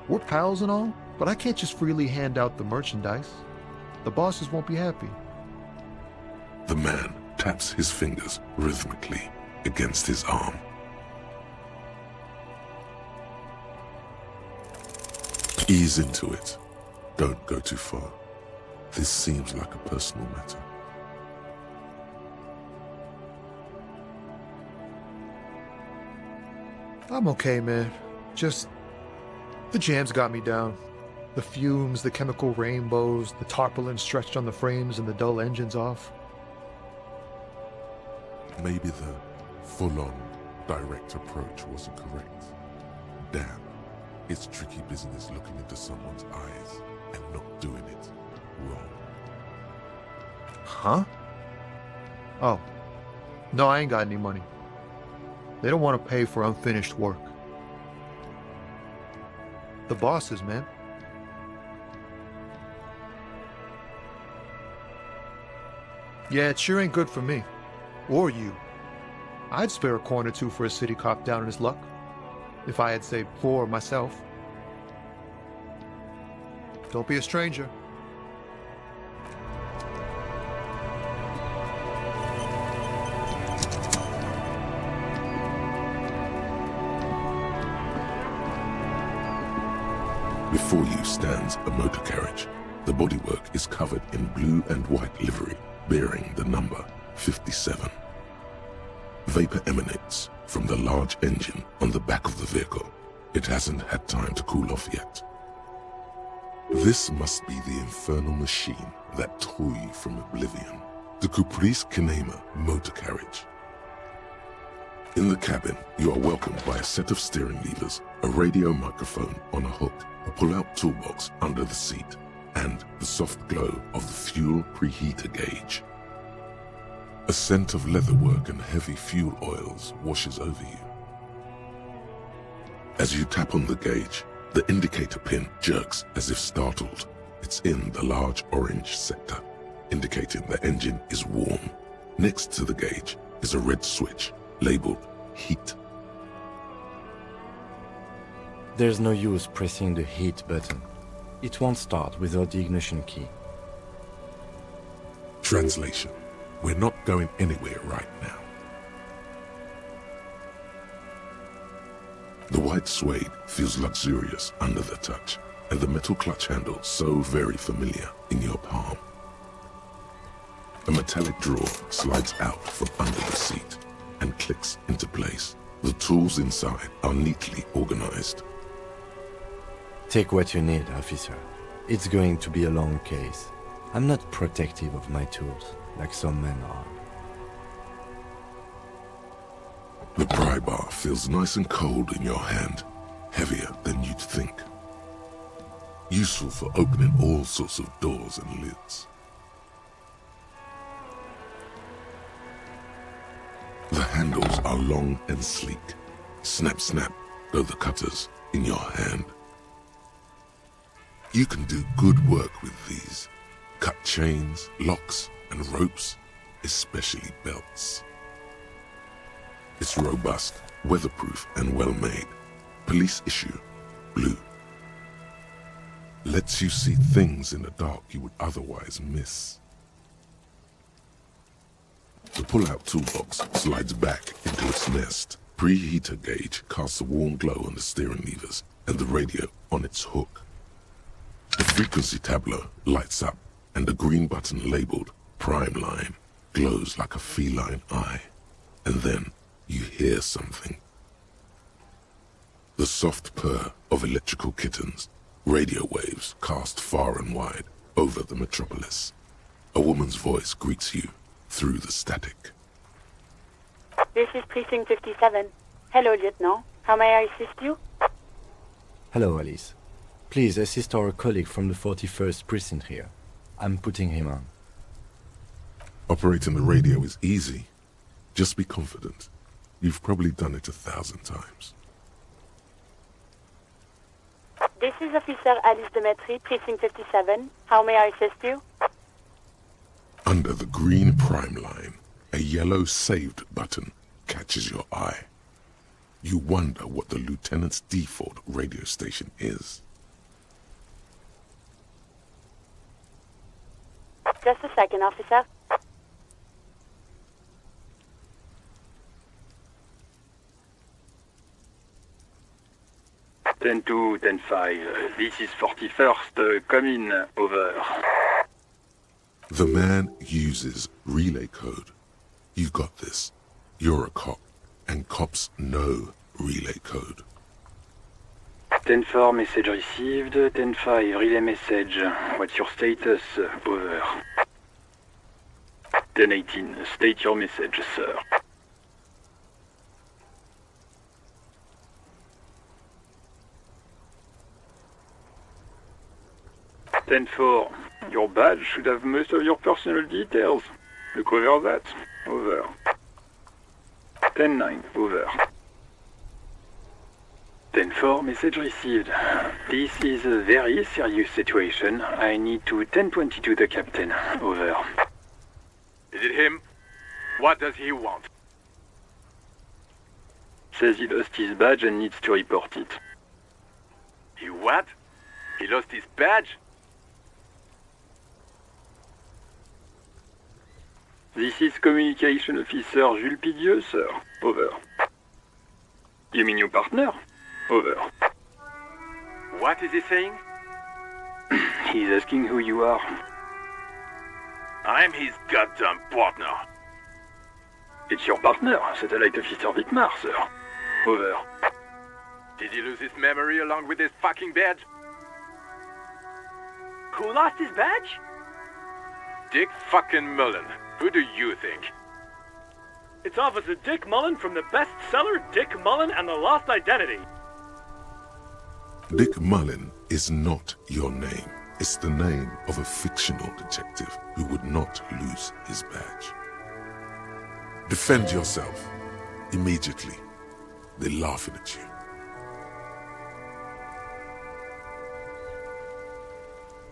We're pals and all, but I can't just freely hand out the merchandise. The bosses won't be happy.
The man taps his fingers rhythmically against his arm. Ease into it. Don't go too far. This seems like a personal matter.
I'm okay, man. Just... the jams got me down. The fumes, the chemical rainbows, the tarpaulin stretched on the frames and the dull engines off.
Maybe the full-on, direct approach wasn't correct. Damn, it's tricky business looking into someone's eyes and not doing it wrong.
Huh? Oh. No, I ain't got any money. They don't want to pay for unfinished work. The bosses, man. Yeah, it sure ain't good for me. Or you. I'd spare a coin or two for a city cop down in his luck. If I had saved 4 myself. Don't be a stranger.
Before you stands a motor carriage. The bodywork is covered in blue and white livery, bearing the number 57. Vapor emanates from the large engine on the back of the vehicle. It hasn't had time to cool off yet. This must be the infernal machine that tore you from oblivion. The Kiniee motor carriage. In the cabin, you are welcomed by a set of steering levers, a radio microphone on a hook, a pull-out toolbox under the seat, and the soft glow of the fuel preheater gauge. A scent of leatherwork and heavy fuel oils washes over you. As you tap on the gauge, the indicator pin jerks as if startled. It's in the large orange sector, indicating the engine is warm. Next to the gauge is a red switch labeled heat.
There's no use pressing the heat button. It won't start without the ignition key.
Translation. We're not going anywhere right now. The white suede feels luxurious under the touch, and the metal clutch handle so very familiar in your palm. A metallic drawer slides out from under the seat and clicks into place. The tools inside are neatly organized.
Take what you need, officer. It's going to be a long case. I'm not protective of my tools, like some men are.
The pry bar feels nice and cold in your hand, heavier than you'd think. Useful for opening all sorts of doors and lids. The handles are long and sleek. Snap, snap go the cutters in your hand. You can do good work with these. Cut chains, locks, and ropes, especially belts. It's robust, weatherproof, and well-made. Police issue, blue. Lets you see things in the dark you would otherwise miss. The pull-out toolbox slides back into its nest. Preheater gauge casts a warm glow on the steering levers and the radio on its hook. The frequency tableau lights up, and the green button labeled Prime Line glows like a feline eye. And then you hear something. The soft purr of electrical kittens, radio waves cast far and wide over the metropolis. A woman's voice greets you through the static.
This is Precinct 57. Hello, Lieutenant. How may I assist you?
Hello, Alice. Please assist our colleague from the 41st Precinct here. I'm putting him on.
Operating the radio is easy. Just be confident. You've probably done it 1,000 times.
This is Officer Alice Demetri, Precinct 57. How may I assist you?
Under the green prime line, a yellow saved button catches your eye. You wonder what the lieutenant's default radio station is.
Just a second, officer.
Ten 2, 10-5. This is 41st. Come in. Over.
The man uses relay code. You've got this. You're a cop, and cops know relay code.
10-4, message received. 10-5, relay message. What's your status? Over. 10-18, state your message, sir. 10-4, your badge should have most of your personal details. Look over that. Over. 10-9, over. 10-4, message received. This is a very serious situation. I need to 10-22 the captain. Over.
Is it him? What does he want?
Says he lost his badge and needs to report it.
He what? He lost his badge?
This is Communication Officer Jules Pidieux, sir. Over. You mean your partner? Over.
What is he saying?
He's asking who you are.
I'm his goddamn partner.
It's your partner, Satellite Officer Vicmar, sir. Over.
Did he lose his memory along with his fucking badge?
Who lost his badge?
Dick fucking Mullen. Who do you think?
It's Officer Dick Mullen from the bestseller Dick Mullen and the Lost Identity.
Dick Mullen is not your name. It's the name of a fictional detective who would not lose his badge. Defend yourself. Immediately. They're laughing at you.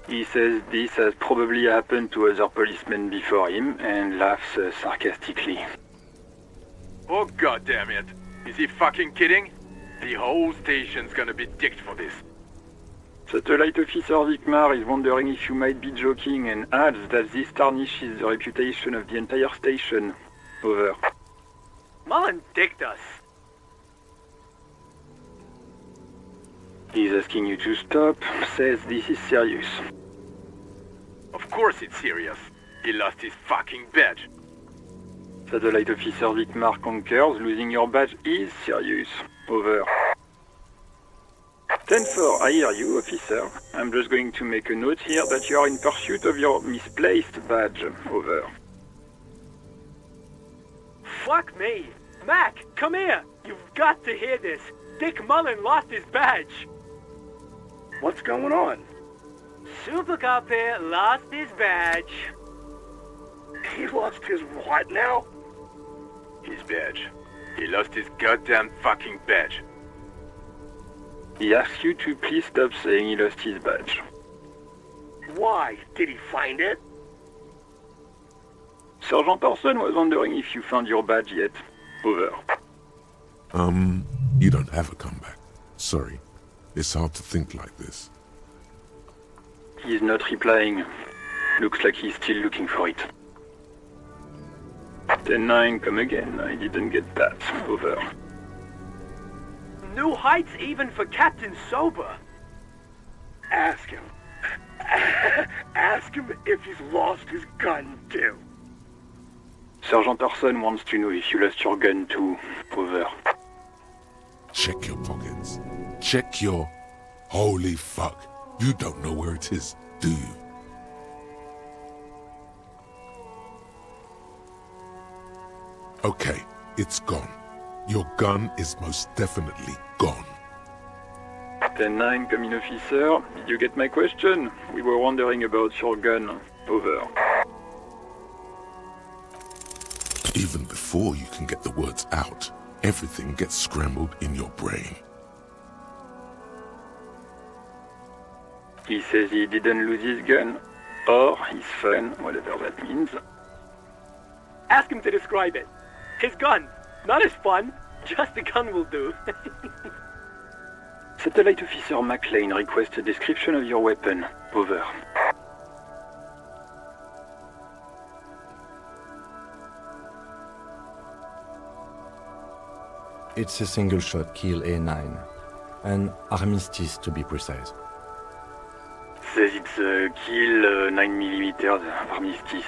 He says this has probably happened to other policemen before him and laughs sarcastically.
Oh goddamn it! Is he fucking kidding? The whole station's gonna be dicked for this.
Satellite Officer Vicmar is wondering if you might be joking and adds that this tarnishes the reputation of the entire station. Over.
Mullen dicked us.
He's asking you to stop, says this is serious.
Of course it's serious. He lost his fucking badge.
Satellite Officer Vicmar concurs, losing your badge is serious. Over. 10-4, I hear you, officer. I'm just going to make a note here that you are in pursuit of your misplaced badge. Over.
Fuck me. Mac, come here. You've got to hear this. Dick Mullen lost his badge.
What's going on?
Super Cop here lost his badge.
He lost his what now? His badge. He lost his goddamn fucking badge.
He asks you to please stop saying he lost his badge.
Why? Did he find it?
Sergeant Orson was wondering if you found your badge yet. Over.
You don't have a comeback. Sorry. It's hard to think like this.
He's not replying. Looks like he's still looking for it. 10-9, come again. I didn't get that. Over.
New heights even for Captain Sober.
Ask him. Ask him if he's lost his gun too.
Sergeant Orson wants to know if you lost your gun too. Over.
Check your pockets. Check your... Holy fuck. You don't know where it is, do you? Okay, it's gone. Your gun is most definitely gone.
10-9, come in, officer. Did you get my question? We were wondering about your gun. Over.
Even before you can get the words out, everything gets scrambled in your brain.
He says he didn't lose his gun, or his phone, whatever that means.
Ask him to describe it. His gun. Not his fun. Just a gun will do.
Satellite Officer McLean requests a description of your weapon. Over.
It's a single-shot kill A9. An armistice, to be precise.
Says it's a kill 9mm armistice.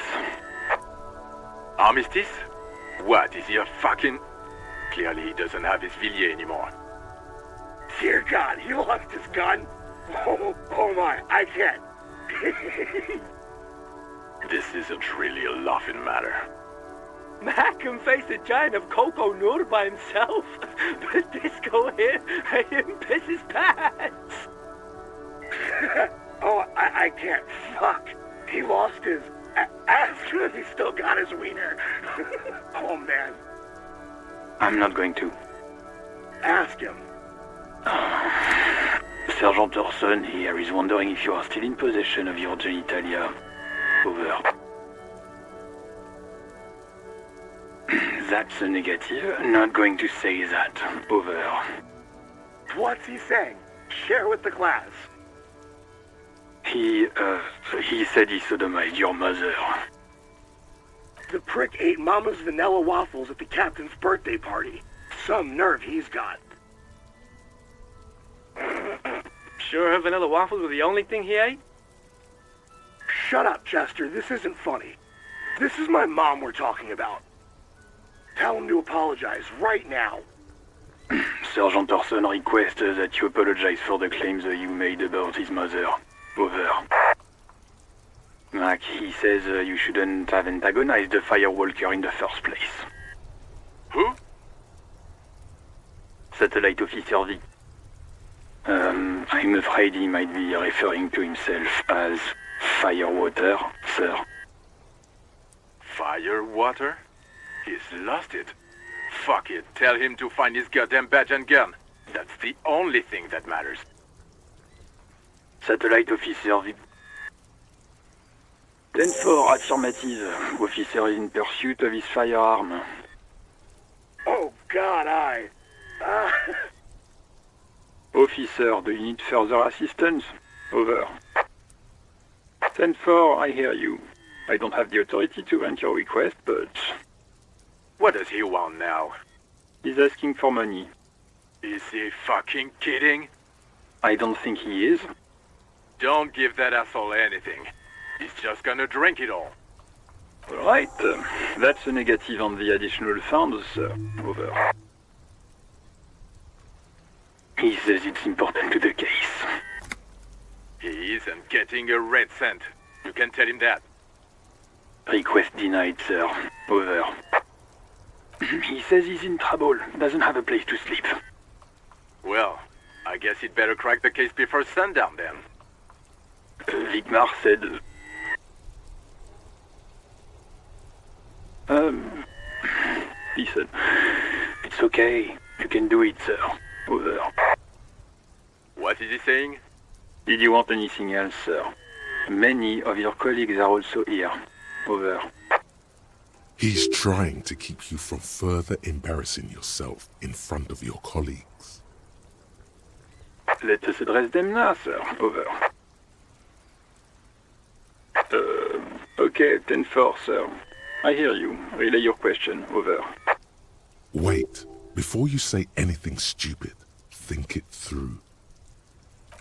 Armistice? What, is he a fucking... Clearly he doesn't have his Villiers anymore.
Dear God, he lost his gun? Oh my, I can't.
This isn't really a laughing matter.
Mac can face a giant of Coco Nur by himself, but Disco here made him piss his pants.
Oh, I can't. Fuck. He lost his... Ask him if he still got his wiener. Oh, man.
I'm not going to.
Ask him.
Sergeant Orson here is wondering if you are still in possession of your genitalia. Over. That's a negative. Not going to say that. Over.
What's he saying? Share with the class.
He said he sodomized your mother.
The prick ate Mama's vanilla waffles at the captain's birthday party. Some nerve he's got.
Sure her vanilla waffles were the only thing he ate?
Shut up, Chester. This isn't funny. This is my mom we're talking about. Tell him to apologize right now.
Sergeant Orson requests that you apologize for the claims you made about his mother. Over. Mac, he says you shouldn't have antagonized the Firewalker in the first place.
Who?
Satellite Officer V. I'm afraid he might be referring to himself as Firewater, sir.
Firewater? He's lost it. Fuck it, tell him to find his goddamn badge and gun. That's the only thing that matters.
Satellite Officer V. 10-4, affirmative. Officer is in pursuit of his firearm.
Oh, God,
Officer, do you need further assistance? Over. 10-4, I hear you. I don't have the authority to grant your request, but...
What does he want now?
He's asking for money.
Is he fucking kidding?
I don't think he is.
Don't give that asshole anything. He's just gonna drink it all.
Alright, that's a negative on the additional funds, sir. Over. He says it's important to the case.
He isn't getting a red cent. You can tell him that.
Request denied, sir. Over. He says he's in trouble, doesn't have a place to sleep.
Well, I guess he'd better crack the case before sundown then.
Vigmar said... He said, it's okay, you can do it, sir. Over.
What is he saying?
Did you want anything else, sir? Many of your colleagues are also here. Over.
He's trying to keep you from further embarrassing yourself in front of your colleagues.
Let us address them now, sir. Over. Okay, 10-4, sir. I hear you. Relay your question. Over.
Wait. Before you say anything stupid, think it through.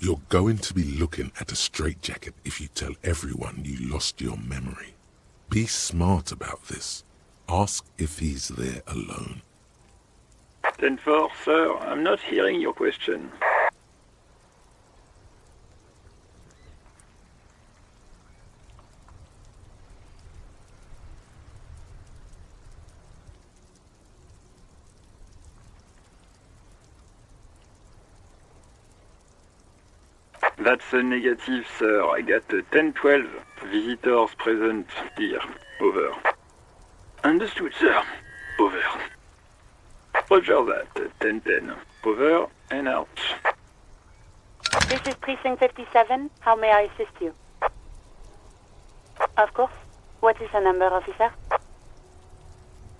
You're going to be looking at a straitjacket if you tell everyone you lost your memory. Be smart about this. Ask if he's there alone.
10-4, sir. I'm not hearing your question. That's a negative, sir. I got 10-12 visitors present here. Over. Understood, sir. Over. Roger that. 10-10. Over and out.
This is Precinct 57. How may I assist you? Of course. What is her number, officer?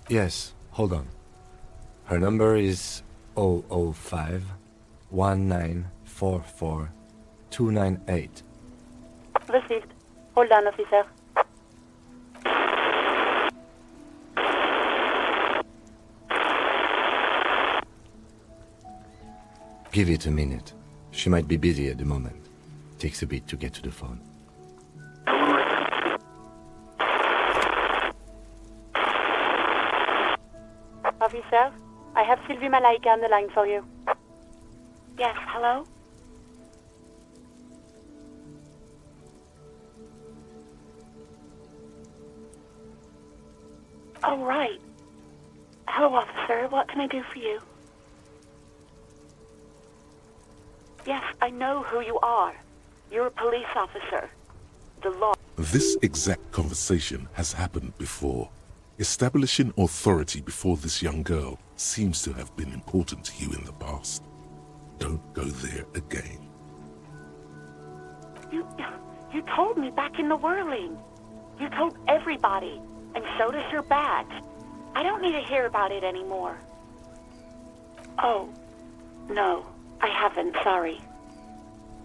Yes, hold on. Her number is 005 1944 298.
Received. Hold on, officer.
Give it a minute. She might be busy at the moment. Takes a bit to get to the phone.
Officer, I have Sylvie Malaika on the line for you.
Yes, hello? Oh, right. Hello, officer. What can I do for you? Yes, I know who you are. You're a police officer. The law...
This exact conversation has happened before. Establishing authority before this young girl seems to have been important to you in the past. Don't go there again.
You told me back in the whirling. You told everybody, and showed us your badge. I don't need to hear about it anymore. Oh, no, I haven't, sorry.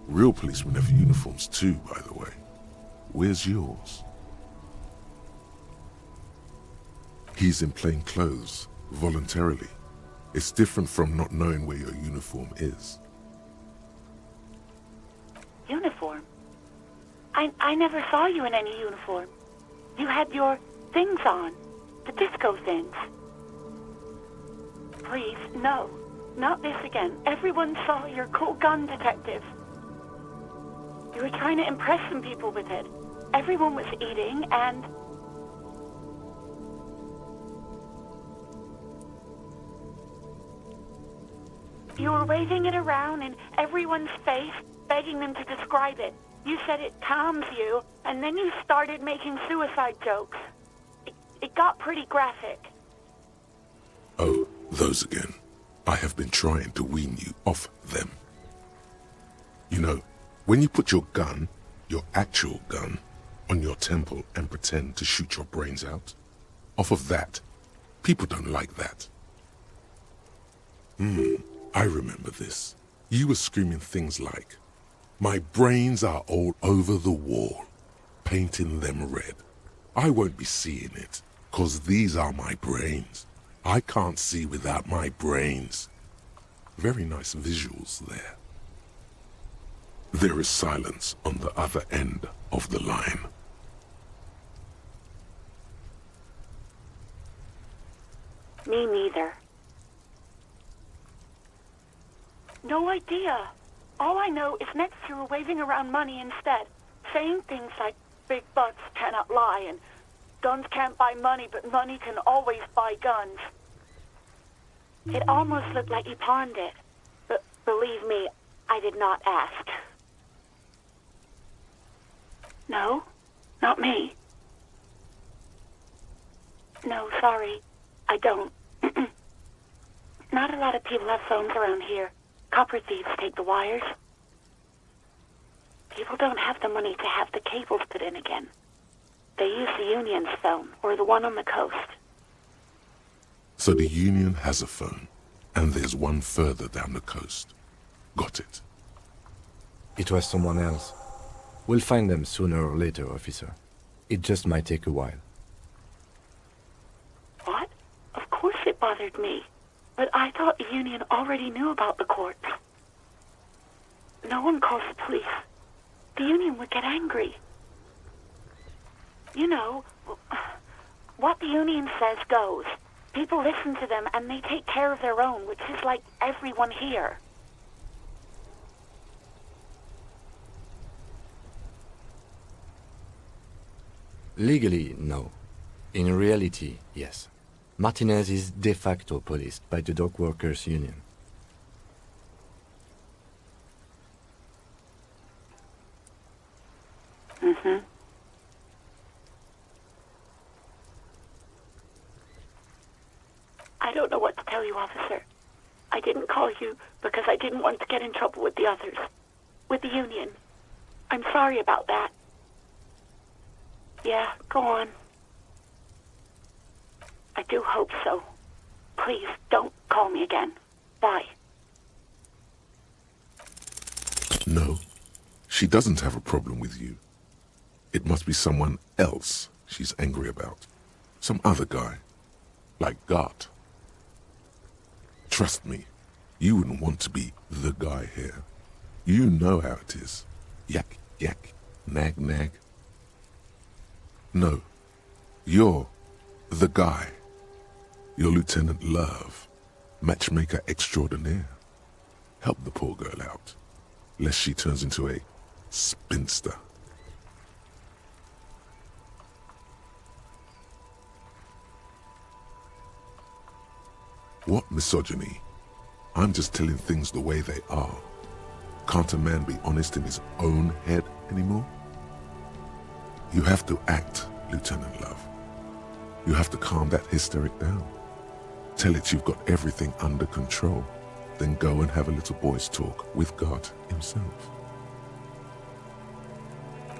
Real policemen have uniforms too, by the way. Where's yours? He's in plain clothes, voluntarily. It's different from not knowing where your uniform is.
Uniform? I never saw you in any uniform. You had your things on. The disco things. Please, no. Not this again. Everyone saw your cool gun detective. You were trying to impress some people with it. Everyone was eating and... You were waving it around in everyone's face, begging them to describe it. You said it calms you, and then you started making suicide jokes. It got pretty graphic.
Oh, those again. I have been trying to wean you off them. You know, when you put your gun, your actual gun, on your temple and pretend to shoot your brains out, off of that, people don't like that. I remember this. You were screaming things like, "My brains are all over the wall, painting them red. I won't be seeing it, 'cause these are my brains. I can't see without my brains." Very nice visuals there. There is silence on the other end of the line.
Me neither. No idea. All I know is next you were waving around money instead, saying things like big butts cannot lie and guns can't buy money, but money can always buy guns. It almost looked like you pawned it, but believe me, I did not ask. No, not me. No, sorry, I don't. Not a lot of people have phones around here. Copper thieves take the wires. People don't have the money to have the cables put in again. They use the Union's phone, or the one on the coast.
So the Union has a phone, and there's one further down the coast. Got it.
It was someone else. We'll find them sooner or later, officer. It just might take a while.
What? Of course it bothered me. But I thought the Union already knew about the corpse. No one calls the police. The Union would get angry. You know, what the Union says goes. People listen to them and they take care of their own, which is like everyone here.
Legally, no. In reality, yes. Martinez is de facto policed by the Dock Workers Union.
I don't know what to tell you, officer. I didn't call you because I didn't want to get in trouble with the others. With the Union. I'm sorry about that. Yeah, go on. I do hope so. Please, don't call me again. Bye.
No, she doesn't have a problem with you. It must be someone else she's angry about. Some other guy. Like Gart. Trust me, You wouldn't want to be the guy here. You know how it is. Yak, yak, nag, nag. No, you're the guy. You're Lieutenant Love, matchmaker extraordinaire. Help the poor girl out, lest she turns into a spinster. What misogyny? I'm just telling things the way they are. Can't a man be honest in his own head anymore? You have to act, Lieutenant Love. You have to calm that hysteric down. Tell it you've got everything under control. Then go and have a little boy's talk with God himself.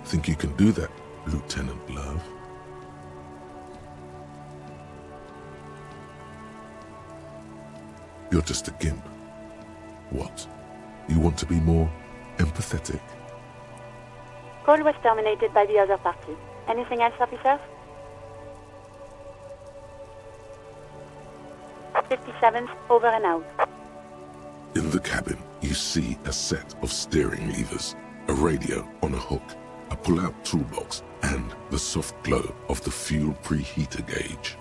Think you can do that, Lieutenant Love? You're just a gimp. What? You want to be more empathetic?
Call was terminated by the other party. Anything else, officer? 57th, over and out.
In the cabin, you see a set of steering levers, a radio on a hook, a pull-out toolbox, and the soft glow of the fuel preheater gauge.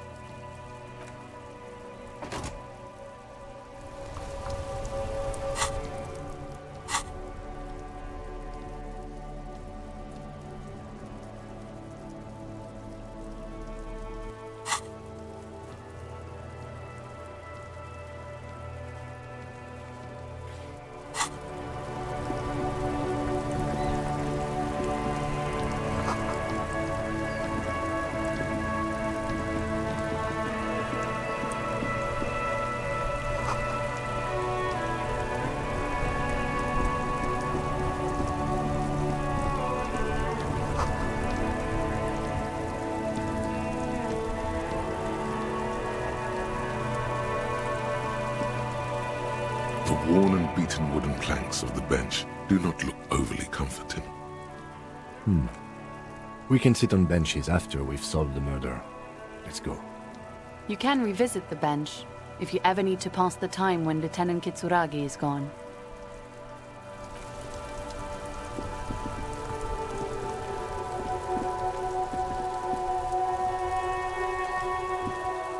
The worn and beaten wooden planks of the bench do not look overly comforting.
We can sit on benches after we've solved the murder. Let's go.
You can revisit the bench if you ever need to pass the time when Lieutenant Kitsuragi is gone.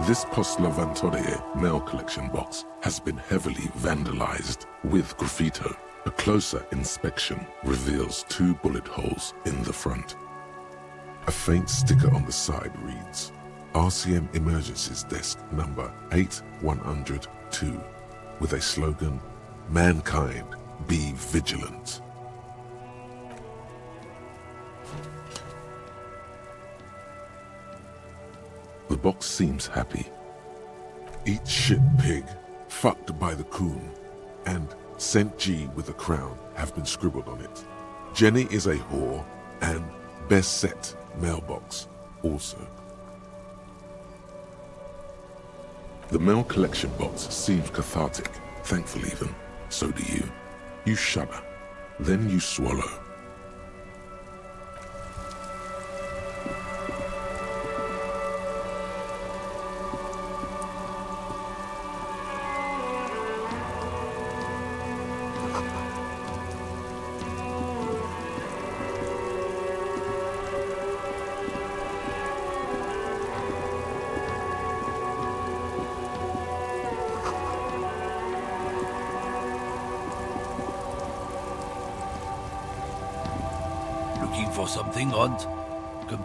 This Postla Vantorie mail collection box has been heavily vandalized with graffito. A closer inspection reveals 2 bullet holes in the front. A faint sticker on the side reads, RCM Emergencies Desk number 8102, with a slogan, Mankind, be vigilant. The box seems happy. Eat shit, pig, fucked by the coon, and Saint G with a crown have been scribbled on it. Jenny is a whore, and best set mailbox also. The mail collection box seems cathartic, thankful even. So do you. You shudder, then you swallow.
Looking for something, Hunt? Come.